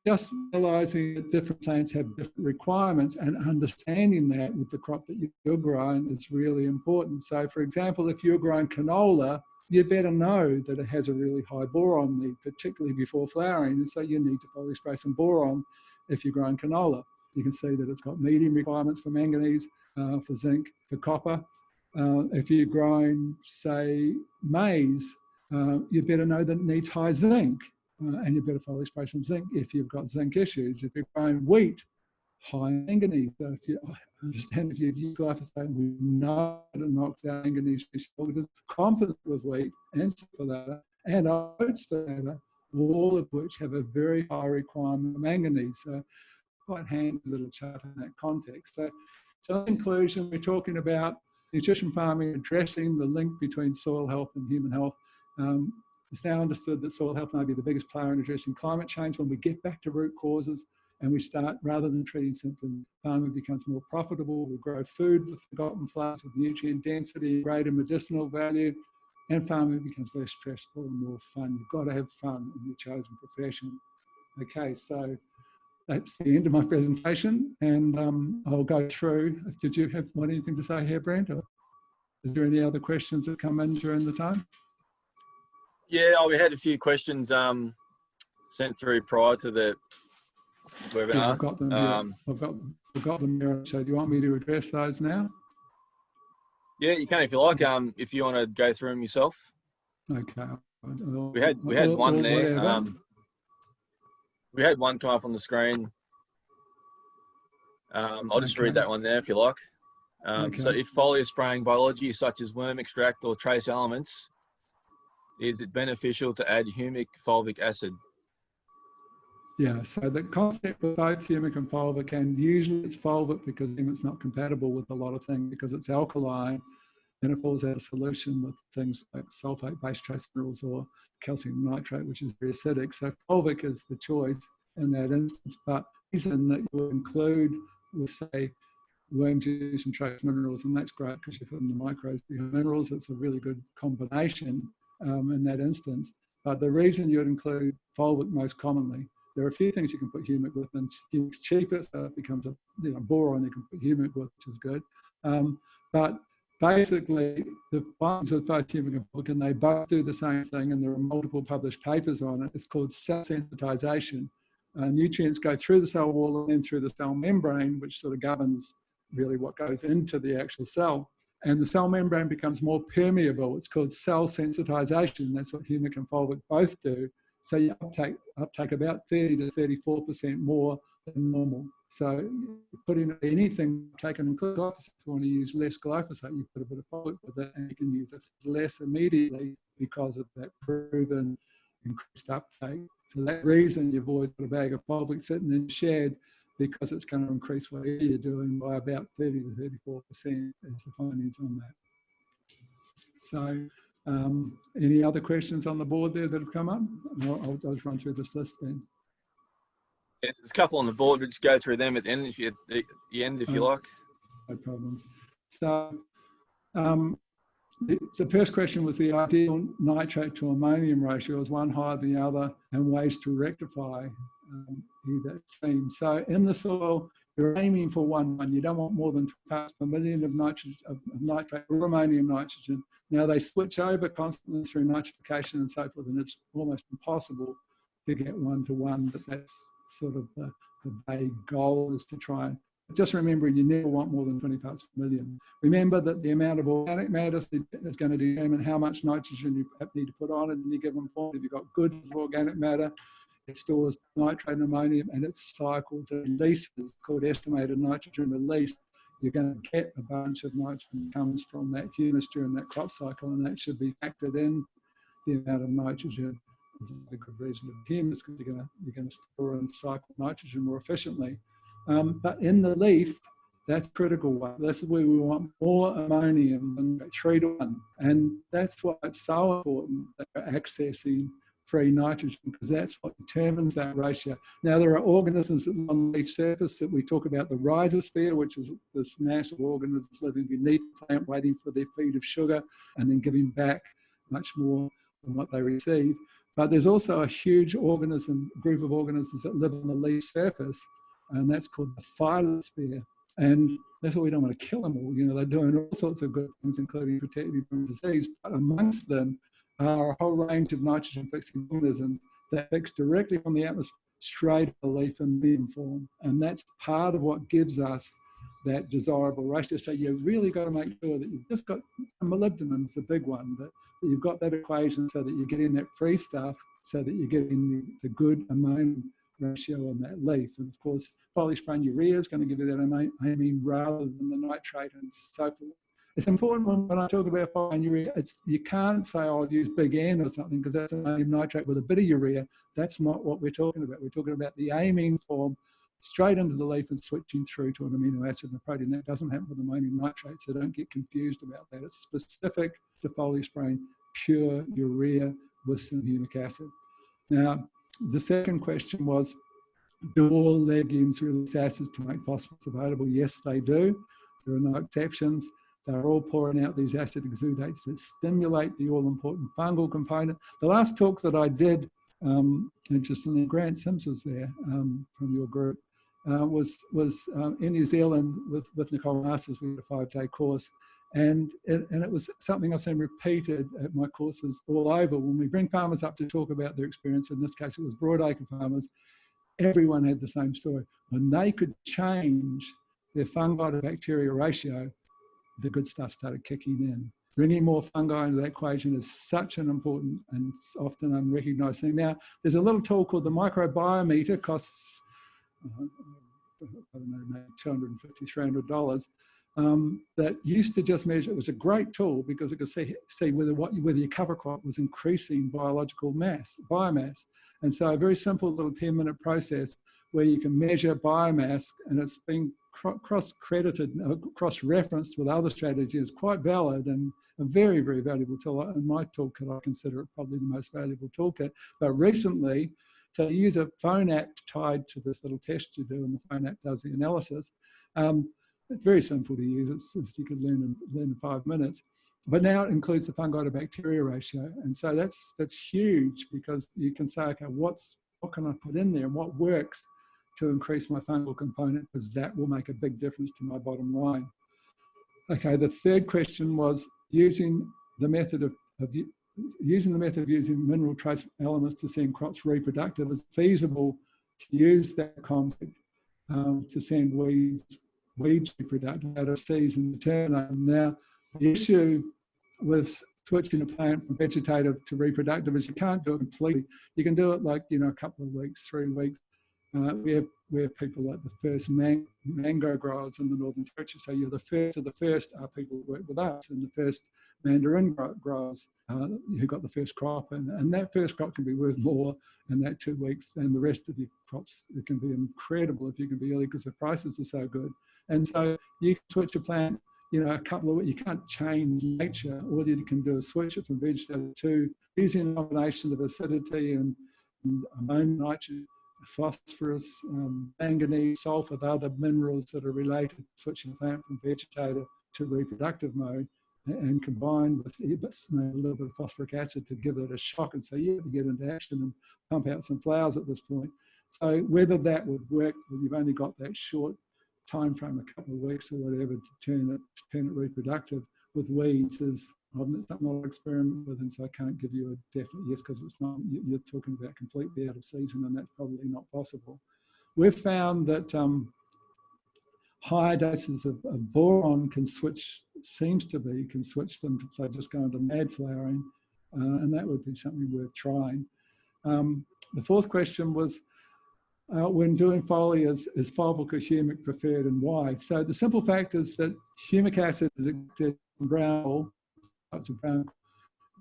Just realising that different plants have different requirements, and understanding that with the crop that you're growing is really important. So for example, if you're growing canola, you better know that it has a really high boron need, particularly before flowering, and so you need to foliar spray some boron if you're growing canola. You can see that it's got medium requirements for manganese, for zinc, for copper. If you're growing, say, maize, you better know that it needs high zinc. And you better foliar spray some zinc if you've got zinc issues. If you're growing wheat, high manganese. So if you understand, if you use glyphosate, we know that it knocks out manganese, because composite with wheat and sulfur and oats for all of which have a very high requirement of manganese. So quite handy little chart in that context. So in conclusion, we're talking about nutrition farming addressing the link between soil health and human health. It's now understood that soil health may be the biggest player in addressing climate change. When we get back to root causes and we start, rather than treating symptoms, farming becomes more profitable. We grow food with forgotten flowers with nutrient density, greater medicinal value, and farming becomes less stressful and more fun. You've got to have fun in your chosen profession. Okay, so that's the end of my presentation, and I'll go through. Did you want anything to say here, Brent? Or is there any other questions that come in during the time?
Yeah, we had a few questions sent through prior to the webinar.
Yeah, I've got them. I've got them here. So do you want me to address those now?
Yeah, you can if you like. If you want to go through them yourself.
Okay.
We had one there. We had one come up on the screen. I'll just read that one there if you like. So if foliar spraying biology such as worm extract or trace elements, is it beneficial to add humic fulvic acid?
Yeah, so the concept of both humic and fulvic, and usually it's fulvic because humic's not compatible with a lot of things because it's alkaline, and it falls out of solution with things like sulfate-based trace minerals or calcium nitrate, which is very acidic. So fulvic is the choice in that instance, but the reason that you include, we'll say, worm juice and trace minerals, and that's great because you're putting the microbes behind minerals. It's a really good combination in that instance. But the reason you'd include fulvic most commonly, there are a few things you can put humic with, and humic's cheaper, so it becomes a boron you can put humic with, which is good. But basically, the ones with both humic and fulvic, and they both do the same thing, and there are multiple published papers on it. It's called cell sensitization. Nutrients go through the cell wall and then through the cell membrane, which sort of governs really what goes into the actual cell. And the cell membrane becomes more permeable. It's called cell sensitization. That's what humic and fulvic both do. So you uptake about 30 to 34% more than normal. So put in anything taken, including glyphosate. If you want to use less glyphosate, you put a bit of fulvic with it, and you can use it less immediately because of that proven increased uptake. So that reason you've always got a bag of fulvic sitting in the shed, because it's going to increase whatever you're doing by about 30 to 34% is the findings on that. So any other questions on the board there that have come up? I'll just run through this list then.
Yeah, there's a couple on the board. We'll just go through them at the end if you like.
No problems. So the first question was the ideal nitrate to ammonium ratio. Is one higher than the other, and ways to rectify either extreme. So in the soil, you're aiming for 1:1. You don't want more than 2 parts per million of nitrogen, of nitrate or ammonium nitrogen. Now they switch over constantly through nitrification and so forth, and it's almost impossible to get 1:1, but that's sort of the vague goal, is to try and just remember you never want more than 20 parts per million. Remember that the amount of organic matter is going to determine how much nitrogen you need to put on at any given point. If you've got good organic matter, it stores nitrate and ammonium, and it cycles and releases, called estimated nitrogen release. You're going to get a bunch of nitrogen that comes from that humus during that crop cycle, and that should be factored in the amount of nitrogen. It's a good reason of humus, because you're going to store and cycle nitrogen more efficiently. But in the leaf, that's critical one. That's where we want more ammonium than 3:1. And that's why it's so important that we're accessing free nitrogen, because that's what determines that ratio. Now, there are organisms that live on the leaf surface that we talk about, the rhizosphere, which is this mass of organisms living beneath the plant, waiting for their feed of sugar and then giving back much more than what they receive. But there's also a huge group of organisms that live on the leaf surface, and that's called the phyllosphere. And that's why we don't want to kill them all. You know, they're doing all sorts of good things, including protecting from disease. But amongst them are a whole range of nitrogen-fixing organisms that fix directly from the atmosphere straight to the leaf in medium form. And that's part of what gives us that desirable ratio. So you really got to make sure that you've just got molybdenum is a big one, but you've got that equation so that you're getting that free stuff, so that you're getting the good ammonium ratio on that leaf. And of course, foliar spraying urea is going to give you that amine rather than the nitrate and so forth. It's important when I talk about foliar urea, you can't say, oh, I'll use big N or something, because that's ammonium nitrate with a bit of urea. That's not what we're talking about. We're talking about the amine form straight into the leaf and switching through to an amino acid and a protein. That doesn't happen with ammonium nitrate, so don't get confused about that. It's specific to foliar spraying pure urea with some humic acid. Now, the second question was, do all legumes release acids to make phosphorus available? Yes, they do. There are no exceptions. They're all pouring out these acid exudates that stimulate the all-important fungal component. The last talk that I did, interestingly, Grant Sims was there from your group, was in New Zealand with Nicole Masters. We had a 5-day course, and it was something I've seen repeated at my courses all over. When we bring farmers up to talk about their experience, in this case it was Broadacre farmers, everyone had the same story. When they could change their fungi to bacteria ratio, the good stuff started kicking in. Bringing more fungi into that equation is such an important and often unrecognised thing. Now, there's a little tool called the microbiometer, costs, I don't know, maybe $250, $300, that used to just measure. It was a great tool because it could see whether your cover crop was increasing biological biomass. And so a very simple little 10-minute process where you can measure biomass, and it's been cross-credited, cross-referenced with other strategies, quite valid and a very, very valuable tool. In my toolkit, I consider it probably the most valuable toolkit. But recently, so you use a phone app tied to this little test you do, and the phone app does the analysis. It's very simple to use. You could learn in 5 minutes. But now it includes the fungi to bacteria ratio. And so that's huge, because you can say, okay, what can I put in there and what works to increase my fungal component, because that will make a big difference to my bottom line. Okay, the third question was using the method of using mineral trace elements to send crops reproductive. Is it feasible to use that concept to send weeds reproductive out of season to terminate? Now, the issue with switching a plant from vegetative to reproductive is you can't do it completely. You can do it like, a couple of weeks, 3 weeks. We have people like the first mango growers in the Northern Territory. So you're the first of the first are people who work with us, and the first mandarin growers who got the first crop. And that first crop can be worth more in that 2 weeks than the rest of your crops. It can be incredible if you can be early, because the prices are so good. And so you can switch a plant, a couple of weeks. You can't change nature. All you can do is switch it from vegetative to using a combination of acidity and ammonium nitrogen, phosphorus, manganese, sulfur, the other minerals that are related to switching the plant from vegetative to reproductive mode, and combined with a little bit of phosphoric acid to give it a shock and say, yeah, to get into action and pump out some flowers at this point. So whether that would work, when you've only got that short time frame, a couple of weeks or whatever, to turn it reproductive with weeds, is something I'll experiment with, and so I can't give you a definite yes, because it's not, you're talking about completely out of season, and that's probably not possible. We've found that higher doses of boron can switch them to, say, just go into mad flowering, and that would be something worth trying. The fourth question was, when doing foliars, is fulvic or humic preferred, and why? So the simple fact is that humic acid is extracted from brown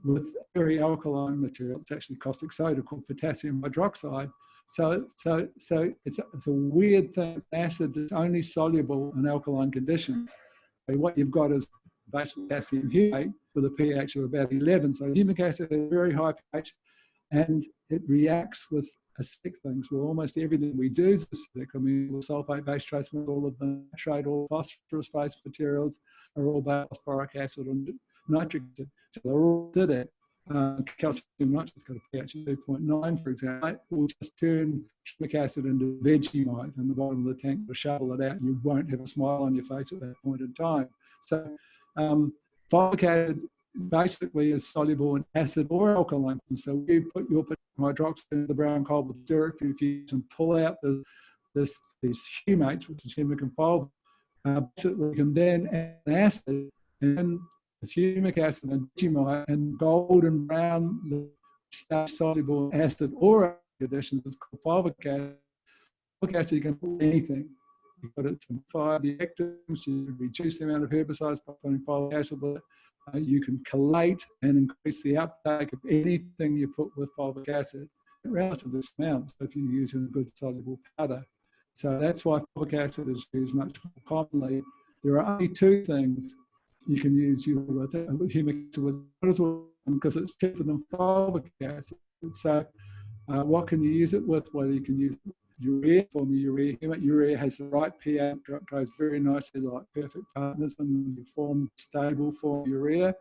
with very alkaline material. It's actually caustic soda called potassium hydroxide. So it's a weird thing. It's acid that's only soluble in alkaline conditions. So what you've got is basically potassium humate with a pH of about 11. So humic acid has a very high pH, and it reacts with acidic things. Well, almost everything we do is acidic. I mean, the sulfate-based trace metals, all of the nitrate, all phosphorus-based materials are all phosphoric acid and nitric acid. So they're all acidic. Calcium nitrate's got a pH of 2.9, for example. We'll just turn humic acid into Vegemite in the bottom of the tank to shovel it out, and you won't have a smile on your face at that point in time. So fulvic acid basically is soluble in acid or alkaline. So you put your hydroxide into the brown coal with dirt fuse and pull out these humates, which is humic and fulvic. Basically, you can then add an acid, and the humic acid and Vegemite and golden brown soluble acid or additions is called fulvic acid. Fulvic acid, you can put anything. You put it to fire the actives, you reduce the amount of herbicides by putting fulvic acid with it. You can collate and increase the uptake of anything you put with fulvic acid in relatively small amounts if you're using a good soluble powder. So that's why fulvic acid is used much more commonly. There are only two things you can use humic acid with. One is with because it's cheaper than fulvic acid. So what can you use it with? Well, you can use urea, form of urea. Urea has the right pH, goes very nicely like perfect partners, and you form stable form of urea.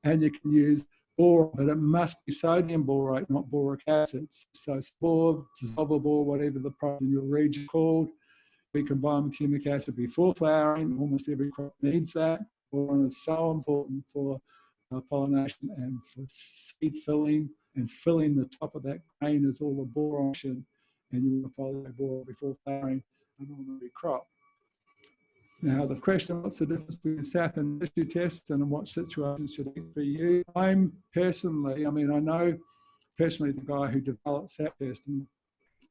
And you can use boron, but it must be sodium borate, not boric acid. So spore, dissolvable, whatever the product in your region called, we combine with humic acid before flowering. Almost every crop needs that. Boron is so important for pollination and for seed filling, and filling the top of that grain is all the boron, and you want to follow that boron before flowering on every crop. Now, the question, what's the difference between SAP and tissue tests, and in what situations should it be used? I'm personally, I know personally the guy who developed SAP testing,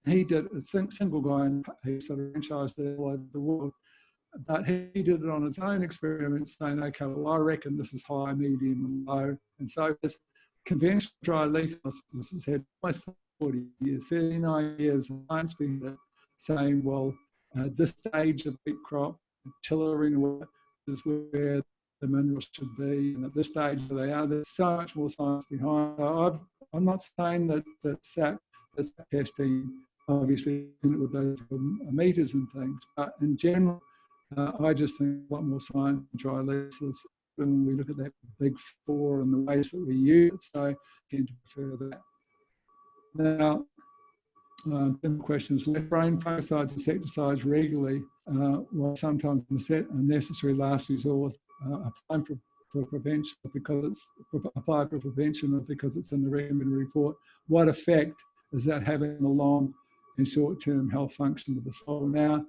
he did a single guy, and he sort of franchised it all over the world, but he did it on his own experiments, saying, okay, well, I reckon this is high, medium, and low. And so this conventional dry leaf analysis has had almost 40 years, 39 years of science being there, saying, well, this stage of wheat crop, tillering is where the minerals should be, and at this stage where they are, there's so much more science behind. So I'm not saying that SAP testing, obviously, with those meters and things, but in general, I just think a lot more science in dry leaves when we look at that big four and the ways that we use it, so I tend to prefer that. Now, questions, left brain fungicides, insecticides regularly, while sometimes a necessary last resort, applying for prevention because it's applied for prevention or because it's in the recommended report. What effect is that having on the long and short-term health function of the soil? Now,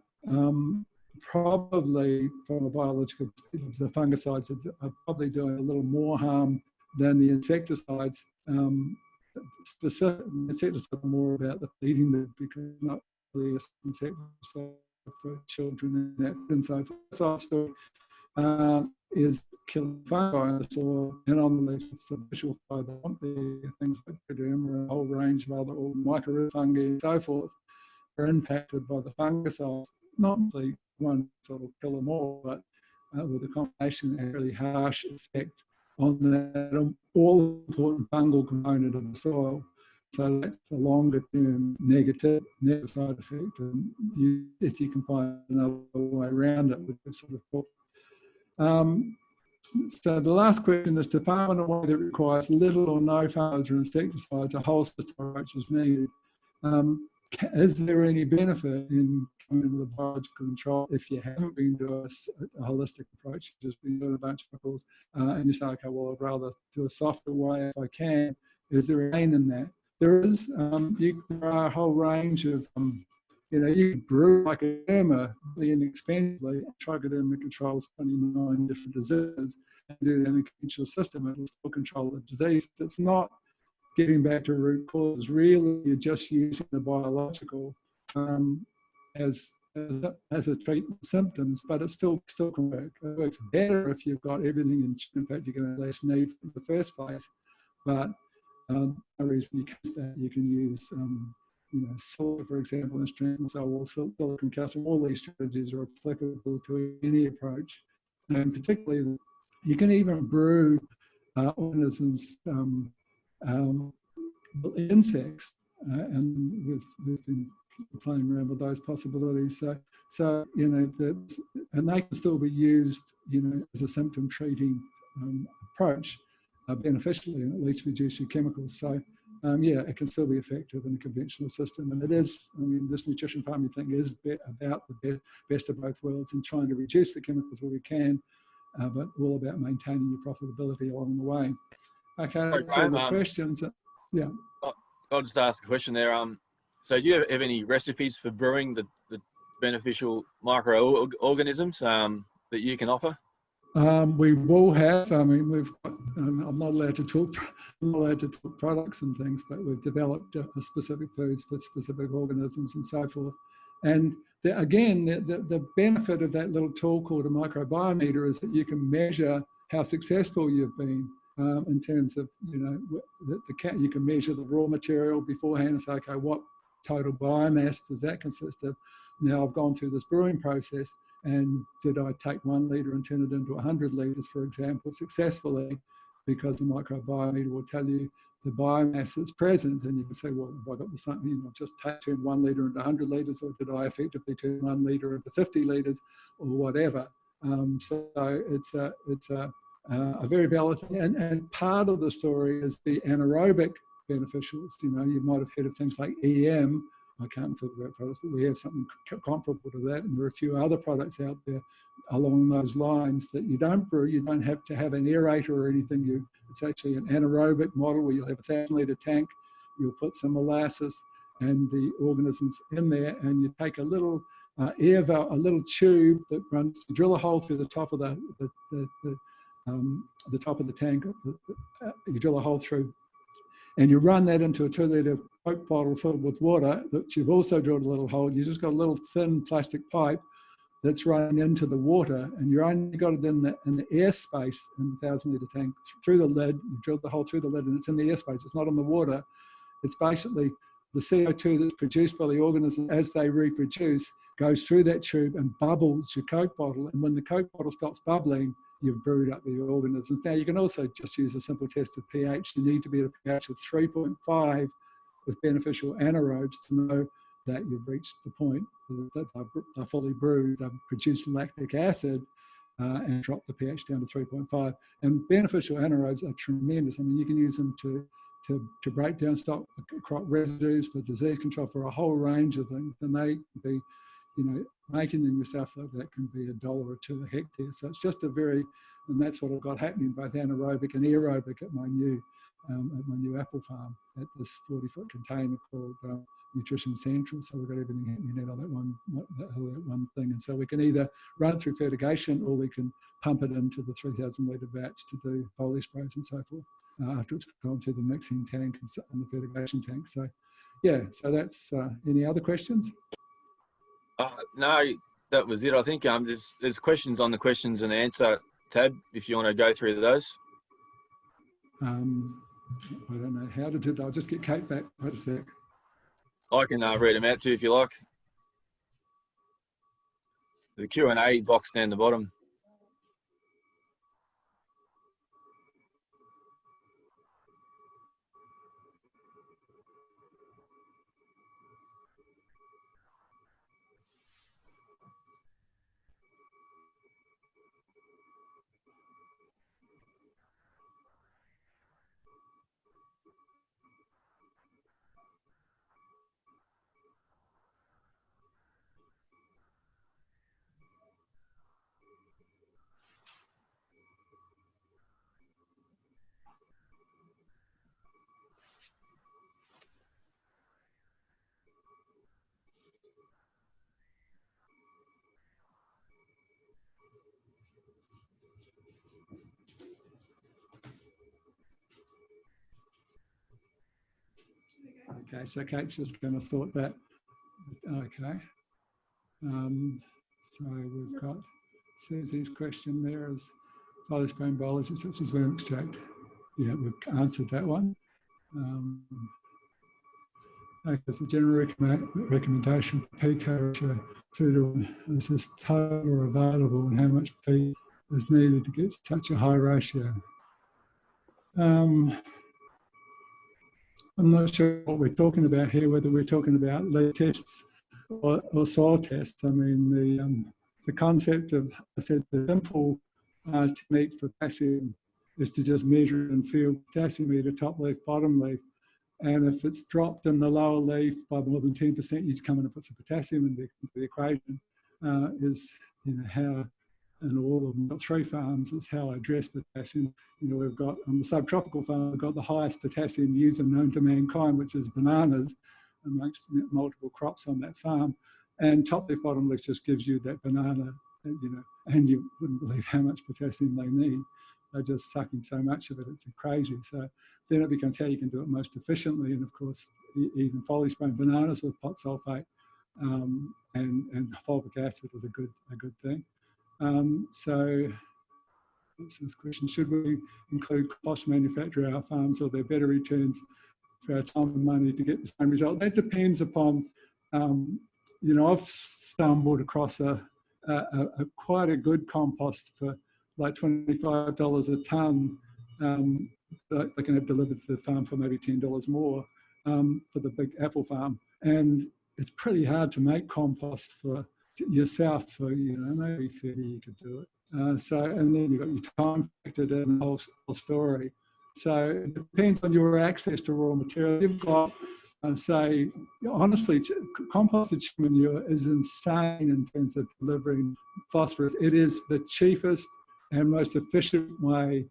probably from a biological perspective, the fungicides are probably doing a little more harm than the insecticides. Specific insecticides are more about the feeding them, because not really an insecticide for children and so forth. So story is killing fungi in the soil and on the leaves of subficial fungi. They want the things like Broadacre, a whole range of other microbes, fungi and so forth are impacted by the fungicides. Not the one sort of kill them all, but with a combination of a really harsh effect on that all-important fungal component of the soil. So that's the longer-term negative side effect. And if you can find another way around it, would be sort of cool. So the last question is, to farm in a way that requires little or no fertilizer insecticides, a whole system approach is needed. Is there any benefit in coming with a biological control if you haven't been doing a holistic approach, you've just been doing a bunch of chemicals, and you say, okay, well, I'd rather do a softer way if I can? Is there a gain in that? There is. There are a whole range of, you can brew Trichoderma really inexpensively. Trichoderma controls 29 different diseases, and do that in a conventional system. It will still control the disease. It's not getting back to root cause. Really, you're just using the biological as a treatment of symptoms, but it still can work. It works better if you've got everything in fact you're going to less need in the first place. But no reason you can use silica, for example, in treatment. So all silicon calcium, all these strategies are applicable to any approach, and particularly you can even brew organisms. Insects, and we've been playing around with those possibilities. So and they can still be used, as a symptom treating approach, beneficially, and at least reduce your chemicals. So yeah, it can still be effective in a conventional system, and it is. This nutrition farming thing is about the best of both worlds and trying to reduce the chemicals where we can, but all about maintaining your profitability along the way. Okay, so the questions. Yeah.
I'll just ask a question there. So do you have any recipes for brewing the beneficial microorganisms that you can offer?
We will have. We've got. I'm not allowed to talk products and things, but we've developed specific foods for specific organisms and so forth. And the benefit of that little tool called a microbiometer is that you can measure how successful you've been. In terms of, you can measure the raw material beforehand and say, okay, what total biomass does that consist of? Now I've gone through this brewing process, and did I take 1 litre and turn it into 100 litres, for example, successfully? because the microbiometer will tell you the biomass that's present, and you can say, well, have I got the same, you know, just turned 1 litre into 100 litres, or did I effectively turn 1 litre into 50 litres, or whatever. So it's a very valid thing. And part of the story is the anaerobic beneficials. You know, you might have heard of things like EM. I can't talk about products, but we have something comparable to that. And there are a few other products out there along those lines that you don't brew. You don't have to have an aerator or anything. It's actually an anaerobic model where you'll have a 1,000 litre tank. You'll put some molasses and the organisms in there, and you take a little air valve, a little tube that runs, you drill a hole through the top of the top of the tank. You drill a hole through, and you run that into a 2 litre Coke bottle filled with water that you've also drilled a little hole. You just got a little thin plastic pipe that's running into the water, and you only got it in the airspace in the 1,000 litre tank through the lid. You drilled the hole through the lid, and it's in the airspace. It's not in the water. It's basically the CO2 that's produced by the organisms as they reproduce goes through that tube and bubbles your Coke bottle. And when the Coke bottle stops bubbling, you've brewed up the organisms. Now, you can also just use a simple test of pH. You need to be at a pH of 3.5 with beneficial anaerobes to know that you've reached the point that they're fully brewed, they've produced lactic acid, and drop the pH down to 3.5. And beneficial anaerobes are tremendous. I mean, you can use them to break down stock crop residues, for disease control, for a whole range of things. And they can be, you know, making them yourself like that can be $1 or $2 a hectare. So it's just a very, and that's what I've got happening, both anaerobic and aerobic at my new apple farm, at this 40-foot container called Nutrition Central. So we've got everything happening out of that one thing. And so we can either run it through fertigation, or we can pump it into the 3,000 litre vats to do foliar sprays and so forth after it's gone through the mixing tank and the fertigation tank. So yeah, so that's, any other questions?
No, that was it. I think there's questions on the questions and answer tab if you want to go through those.
I don't know how to do that. I'll just get Kate back. Wait a sec.
I can read them out to you if you like. The Q&A box down the bottom.
Okay, so Kate's just going to sort that. Okay. So we've got Susie's question there is foliar spray biology such as worm extract. Yeah, we've answered that one. Okay, so general recommendation for P ratio 2 to 1. Is this total or available, and how much P is needed to get such a high ratio? I'm not sure what we're talking about here, whether we're talking about lead tests or soil tests. I mean, the concept of, I said, the simple technique for potassium is to just measure and feel potassium meter, top leaf, bottom leaf. And if it's dropped in the lower leaf by more than 10%, you come in and put some potassium into the equation. Is, you know, how, and all of them, got 3 farms, is how I address potassium. You know, we've got, on the subtropical farm, we've got the highest potassium user known to mankind, which is bananas, amongst multiple crops on that farm. And top leaf, bottom leaf just gives you that banana, you know, and you wouldn't believe how much potassium they need. They're just sucking so much of it, it's crazy. So then it becomes how you can do it most efficiently. And of course, even foliar spraying bananas with pot sulfate and fulvic acid is a good thing. So what's this question? Should we include cost manufacture our farms, or are there better returns for our time and money to get the same result? That depends upon, you know, I've stumbled across quite a good compost for like $25 a tonne they can have delivered to the farm for maybe $10 more for the big apple farm. And it's pretty hard to make compost for yourself for, you know, maybe 30 you could do it. And then you've got your time factored in the whole story. So it depends on your access to raw material. You've got, say, honestly, composted chicken manure is insane in terms of delivering phosphorus. It is the cheapest and most efficient way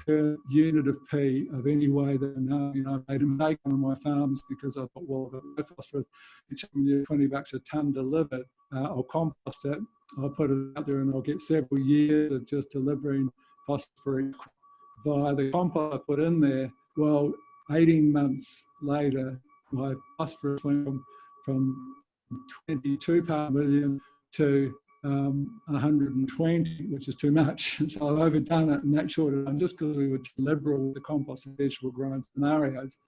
per unit of P of any way that I know. You know, I made a mistake on my farms because I thought, well, I've got no phosphorus, chicken manure, $20 a tonne delivered. I'll compost it, I'll put it out there, and I'll get several years of just delivering phosphorus via the compost I put in there. Well, 18 months later, my phosphorus went from 22 part million to 120, which is too much. So I've overdone it in that short time just because we were too liberal with the compost and vegetable growing scenarios.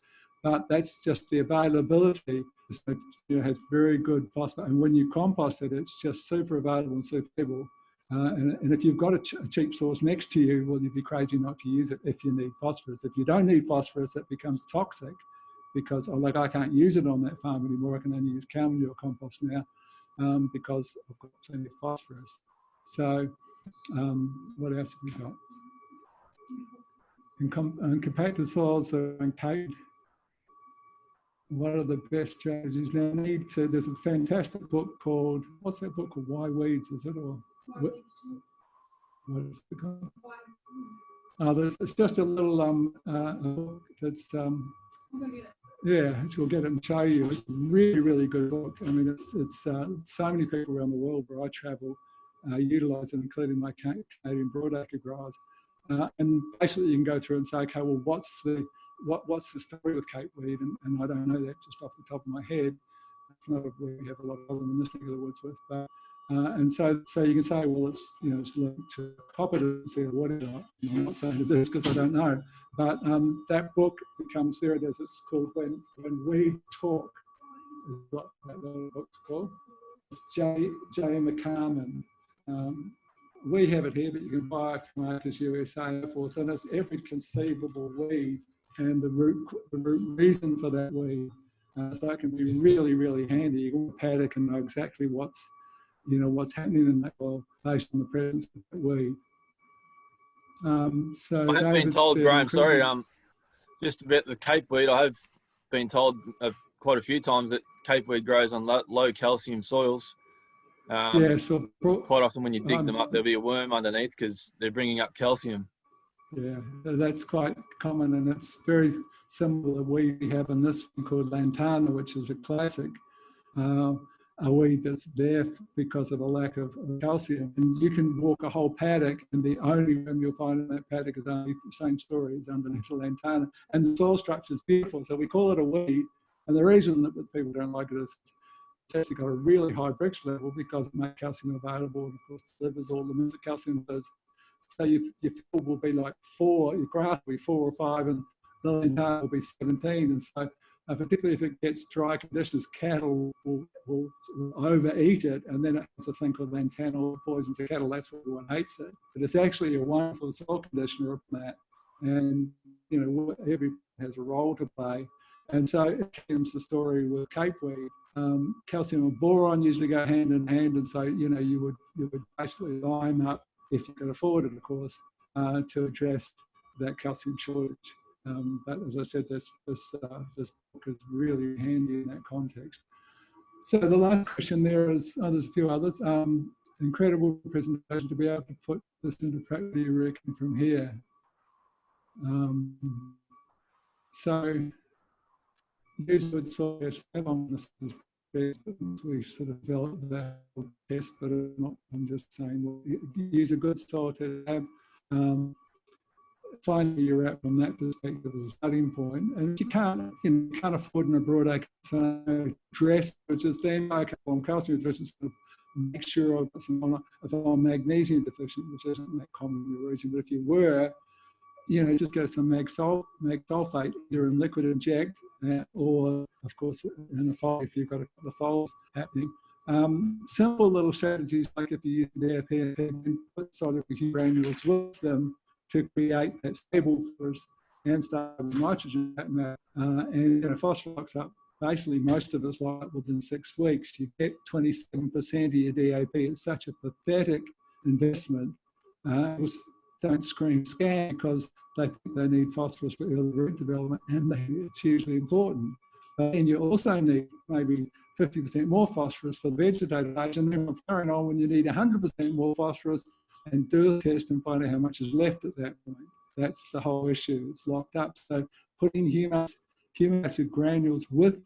But that's just the availability. So, you know, has very good phosphorus, and when you compost it, it's just super available and super able. And if you've got a cheap source next to you, well, you'd be crazy not to use it if you need phosphorus. If you don't need phosphorus, it becomes toxic because, like, I can't use it on that farm anymore. I can only use cow manure compost now because I've got plenty of phosphorus. So what else have we got? In compacted soils that are encaped, what are the best strategies? Now, there's a fantastic book called, what's that book called? Why Weeds, is it? Or what is it called? It's just a little a book that's, yeah, we'll get it and show you. It's a really, really good book. I mean, it's so many people around the world where I travel utilise it, including my Canadian Broadacre growers. And basically you can go through and say, okay, well, what's the story with Cape weed? And I don't know that just off the top of my head. It's not a weed we have a lot of in this neck of the woods with, but and so you can say, well, it's, you know, it's linked to copper to see what it is. I'm not saying it is because I don't know, but that book becomes there. It's called When We Talk, is what that little book's called. It's J. McCarman. We have it here, but you can buy it from Acres USA and forth, and it's every conceivable weed and the root reason for that weed. So it can be really, really handy. You can paddock and know exactly what's happening in that well based on the presence of that weed. So
I have been told, Graeme, sorry, just about the Cape weed. I have been told quite a few times that Cape weed grows on low calcium soils.
Yeah, so
quite often when you dig them up, there'll be a worm underneath because they're bringing up calcium.
Yeah, that's quite common, and it's very similar. We have in this one called Lantana, which is a classic, a weed that's there because of a lack of calcium. And you can walk a whole paddock, and the only worm you'll find in that paddock is only the same story as underneath the Lantana. And the soil structure is beautiful, so we call it a weed. And the reason that people don't like it is it's actually got a really high Brix level because it makes calcium available, and of course delivers all the calcium does. So your field will be like 4, your grass will be 4 or 5, and the lantana will be 17. And so, particularly if it gets dry conditions, cattle will overeat it, and then it has a thing called lantana poisons the cattle. That's why everyone hates it. But it's actually a wonderful soil conditioner of that, and you know everyone has a role to play. And so it comes the story with Cape weed. Calcium and boron usually go hand in hand, and so you know you would basically line up, if you can afford it, of course, to address that calcium shortage. But as I said, this book is really handy in that context. So the last question there is, there's a few others. Incredible presentation to be able to put this into practice, you reckon, from here. So use good soil test. We've sort of developed that test, but I'm just saying, well, use a good soil test. Find where you're at from that perspective as a starting point. And if you can't afford in a Broadacre dress, which is then okay, well, I'm calcium deficient, so make sure I've got some, if I'm magnesium deficient, which isn't that common in your region, but if you were, you know, just go some mag sulfate either in liquid inject or, of course, in a fold if you've got a couple of folds happening. Simple little strategies like if you use DAP and put soluble granules with them to create that stable phosphorus and stable nitrogen. And phosphorus locks up basically most of us like within 6 weeks. You get 27% of your DAP. It's such a pathetic investment. Don't scream scan because they think they need phosphorus for early root development, and it's hugely important. But then you also need maybe 50% more phosphorus for the vegetative age, and then from flowering on when you need 100% more phosphorus, and do a test and find out how much is left at that point. That's the whole issue. It's locked up. So putting humus acid granules with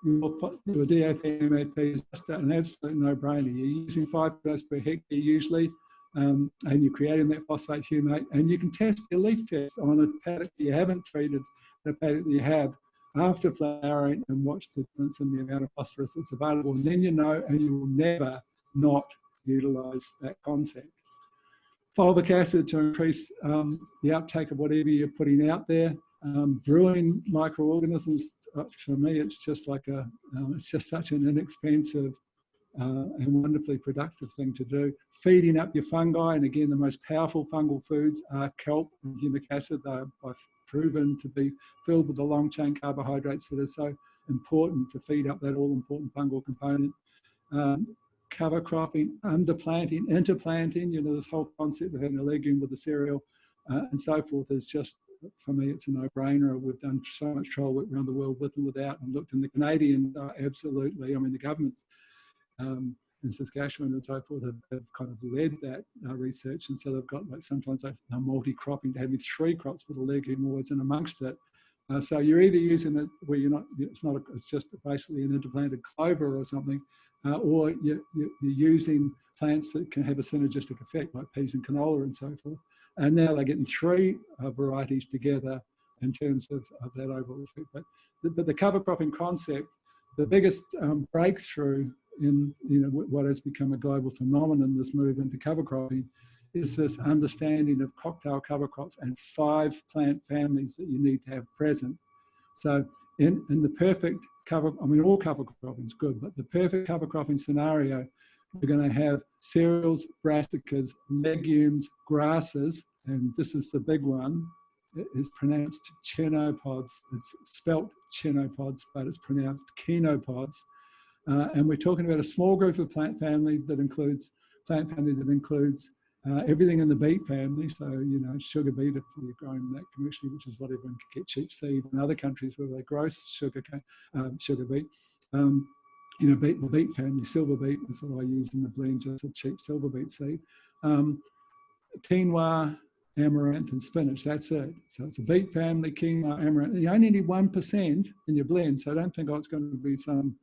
your DAP and MAP is just an absolute no-brainer. You're using 5 kilos per hectare usually, and you're creating that phosphate humate, and you can test your leaf test on a paddock that you haven't treated, and a paddock that you have after flowering, and watch the difference in the amount of phosphorus that's available. And then you know, and you will never not utilise that concept. Fulvic acid to increase the uptake of whatever you're putting out there. Brewing microorganisms, for me, it's just like it's just such an inexpensive and wonderfully productive thing to do. Feeding up your fungi, and again, the most powerful fungal foods are kelp and humic acid. They're proven to be filled with the long chain carbohydrates that are so important to feed up that all-important fungal component. Cover cropping, underplanting, interplanting, this whole concept of having a legume with a cereal and so forth is just, for me, it's a no-brainer. We've done so much trial work around the world with and without, and looked, in the Canadians absolutely, I mean, the governments in Saskatchewan and so forth have kind of led that research, and so they've got, like, sometimes they're multi-cropping to having 3 crops with a legume always in amongst it. So you're either using it where you're not, it's just basically an interplanted clover or something, or you're using plants that can have a synergistic effect, like peas and canola and so forth. And now they're getting 3 varieties together in terms of that overall effect. But the cover cropping concept, the biggest breakthrough in what has become a global phenomenon, this move into cover cropping, is this understanding of cocktail cover crops and 5 plant families that you need to have present. So in the perfect cover, I mean, all cover cropping is good, but the perfect cover cropping scenario, you're going to have cereals, brassicas, legumes, grasses, and this is the big one. It is pronounced chenopods. It's spelt chenopods, but it's pronounced chenopods. And we're talking about a small group of plant family that includes everything in the beet family. So, sugar beet, if you're growing that commercially, which is what everyone can get cheap seed in other countries where they grow sugar beet. The beet family, silver beet is what I use in the blend, just a cheap silver beet seed. Quinoa, amaranth, and spinach, that's it. So it's a beet family, quinoa, amaranth. You only need 1% in your blend, so I don't think it's going to be some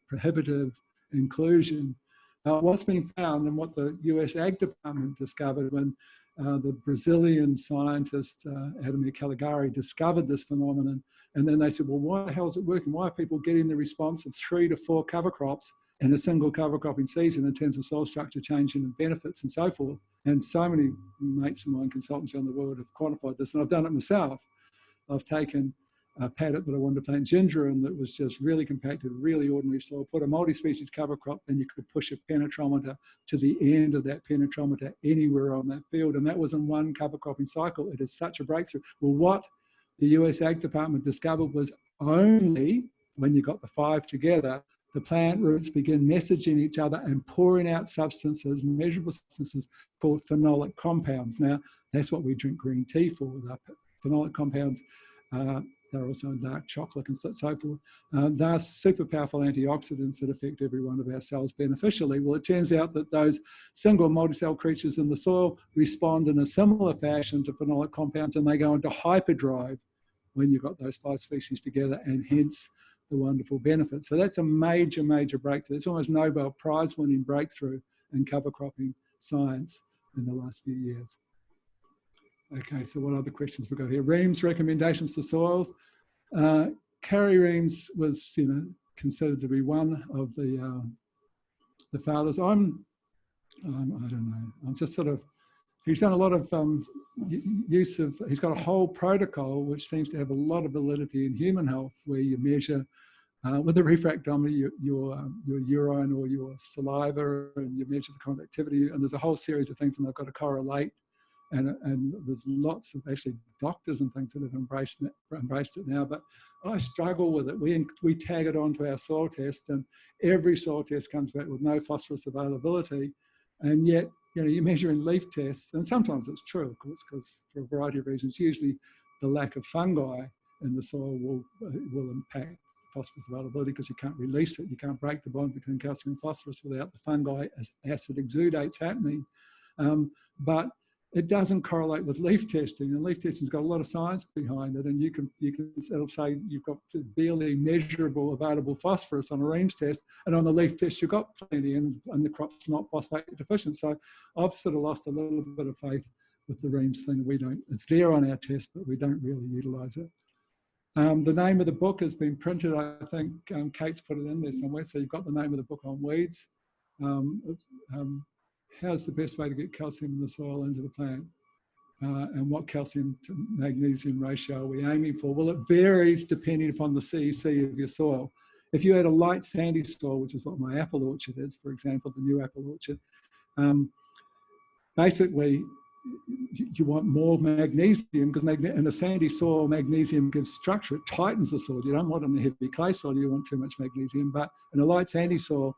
prohibitive inclusion. What's been found, and what the US Ag Department discovered when the Brazilian scientist Ademir Caligari discovered this phenomenon, and then they said, well, why the hell is it working? Why are people getting the response of 3 to 4 cover crops in a single cover cropping season in terms of soil structure changing and benefits and so forth? And so many mates of mine, consultants around the world, have quantified this, and I've done it myself. I've taken a paddock that I wanted to plant ginger in that was just really compacted, really ordinary soil, put a multi-species cover crop, and you could push a penetrometer to the end of that penetrometer anywhere on that field. And that was in 1 cover cropping cycle. It is such a breakthrough. Well, what the US Ag Department discovered was only when you got the 5 together, the plant roots begin messaging each other and pouring out substances, measurable substances called phenolic compounds. Now, that's what we drink green tea for. The phenolic compounds, they're also in dark chocolate and so forth. They're super powerful antioxidants that affect every one of our cells beneficially. Well, it turns out that those single multi-cell creatures in the soil respond in a similar fashion to phenolic compounds, and they go into hyperdrive when you've got those 5 species together, and hence the wonderful benefits. So that's a major, major breakthrough. It's almost Nobel Prize winning breakthrough in cover cropping science in the last few years. Okay, so what other questions we've got here? Reams recommendations for soils. Carrie Reams was, considered to be one of the fathers. I don't know. I'm just sort of. He's done a lot of use of. He's got a whole protocol which seems to have a lot of validity in human health, where you measure with the refractometer your urine or your saliva, and you measure the conductivity. And there's a whole series of things, and they've got to correlate and there's lots of actually doctors and things that have embraced it now, but I struggle with it. We tag it onto our soil test, and every soil test comes back with no phosphorus availability, and yet you measure in leaf tests, and sometimes it's true, of course, because for a variety of reasons, usually the lack of fungi in the soil will impact phosphorus availability because you can't release it. You can't break the bond between calcium and phosphorus without the fungi as acid exudates happening. But it doesn't correlate with leaf testing, and leaf testing's got a lot of science behind it, and it'll say you've got barely measurable available phosphorus on a Reams test, and on the leaf test you've got plenty, and the crop's not phosphate deficient. So I've sort of lost a little bit of faith with the Reams thing. It's there on our test, but we don't really utilise it. The name of the book has been printed. I think Kate's put it in there somewhere, so you've got the name of the book on weeds. How's the best way to get calcium in the soil into the plant? And what calcium to magnesium ratio are we aiming for? Well, it varies depending upon the CEC of your soil. If you had a light sandy soil, which is what my apple orchard is, for example, the new apple orchard, basically you want more magnesium because in a sandy soil, magnesium gives structure. It tightens the soil. You don't want it in a heavy clay soil. You want too much magnesium. But in a light sandy soil,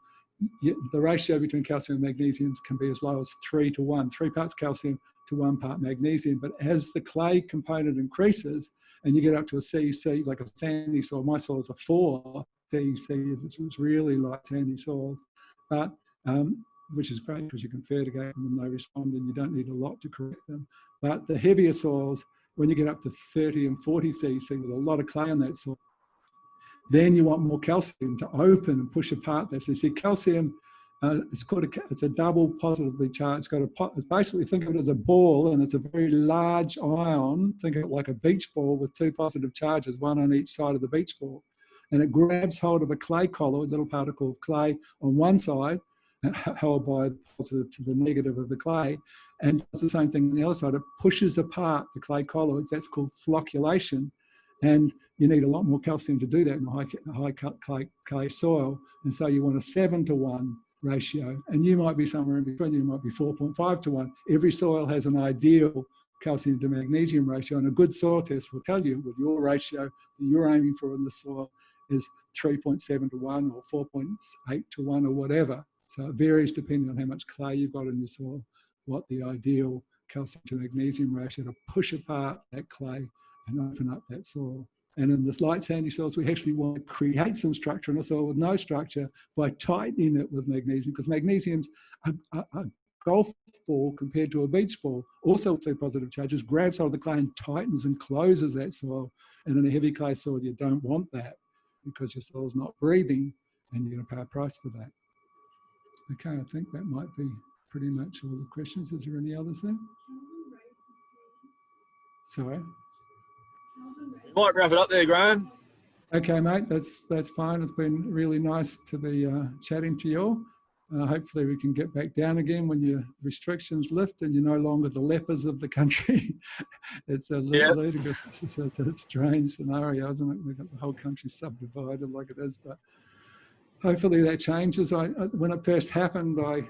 the ratio between calcium and magnesium can be as low as 3 to 1, 3 parts calcium to 1 part magnesium. But as the clay component increases and you get up to a CEC, like a sandy soil, my soil is a 4 CEC, it's really light sandy soils, but which is great because you can fertigate them and they respond and you don't need a lot to correct them. But the heavier soils, when you get up to 30 and 40 CEC with a lot of clay in that soil, then you want more calcium to open and push apart that. So you see calcium, it's a double positively charged. It's basically, think of it as a ball, and it's a very large ion. Think of it like a beach ball with 2 positive charges, one on each side of the beach ball. And it grabs hold of a clay colloid, little particle of clay on one side, held by the positive to the negative of the clay, and does the same thing on the other side. It pushes apart the clay colloids. That's called flocculation. And you need a lot more calcium to do that in a high clay soil. And so you want a 7 to 1 ratio. And you might be somewhere in between. You might be 4.5 to 1. Every soil has an ideal calcium to magnesium ratio. And a good soil test will tell you with your ratio that you're aiming for in the soil is 3.7 to 1 or 4.8 to 1 or whatever. So it varies depending on how much clay you've got in your soil, what the ideal calcium to magnesium ratio to push apart that clay and open up that soil. And in this light sandy soils, we actually want to create some structure in a soil with no structure by tightening it with magnesium, because magnesium's a golf ball compared to a beach ball, also with 2 positive charges, grabs hold of the clay and tightens and closes that soil. And in a heavy clay soil, you don't want that because your soil's not breathing and you're going to pay a price for that. Okay, I think that might be pretty much all the questions. Is there any others there? Sorry?
You might wrap it up there, Graeme.
Okay, mate, that's fine. It's been really nice to be chatting to you all. Hopefully we can get back down again when your restrictions lift and you're no longer the lepers of the country. It's a ludicrous, it's a strange scenario, isn't it? We've got the whole country subdivided like it is, but hopefully that changes. When it first happened, I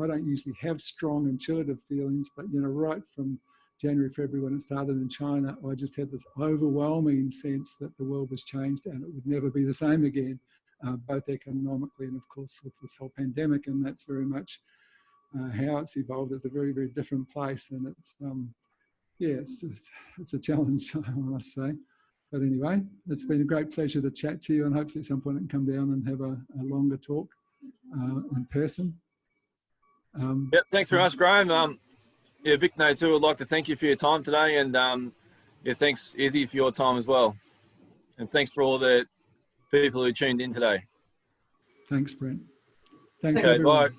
don't usually have strong intuitive feelings, but right from January, February, when it started in China, I just had this overwhelming sense that the world was changed and it would never be the same again, both economically and of course with this whole pandemic. And that's very much how it's evolved. It's a very, very different place, and it's a challenge, I must say. But anyway, it's been a great pleasure to chat to you, and hopefully at some point I can come down and have a longer talk in person.
Thanks very much, Graeme. VicNoTill would like to thank you for your time today, and thanks Izzy for your time as well. And thanks for all the people who tuned in today.
Thanks, Brent. Thanks,
okay,
everyone.
bye.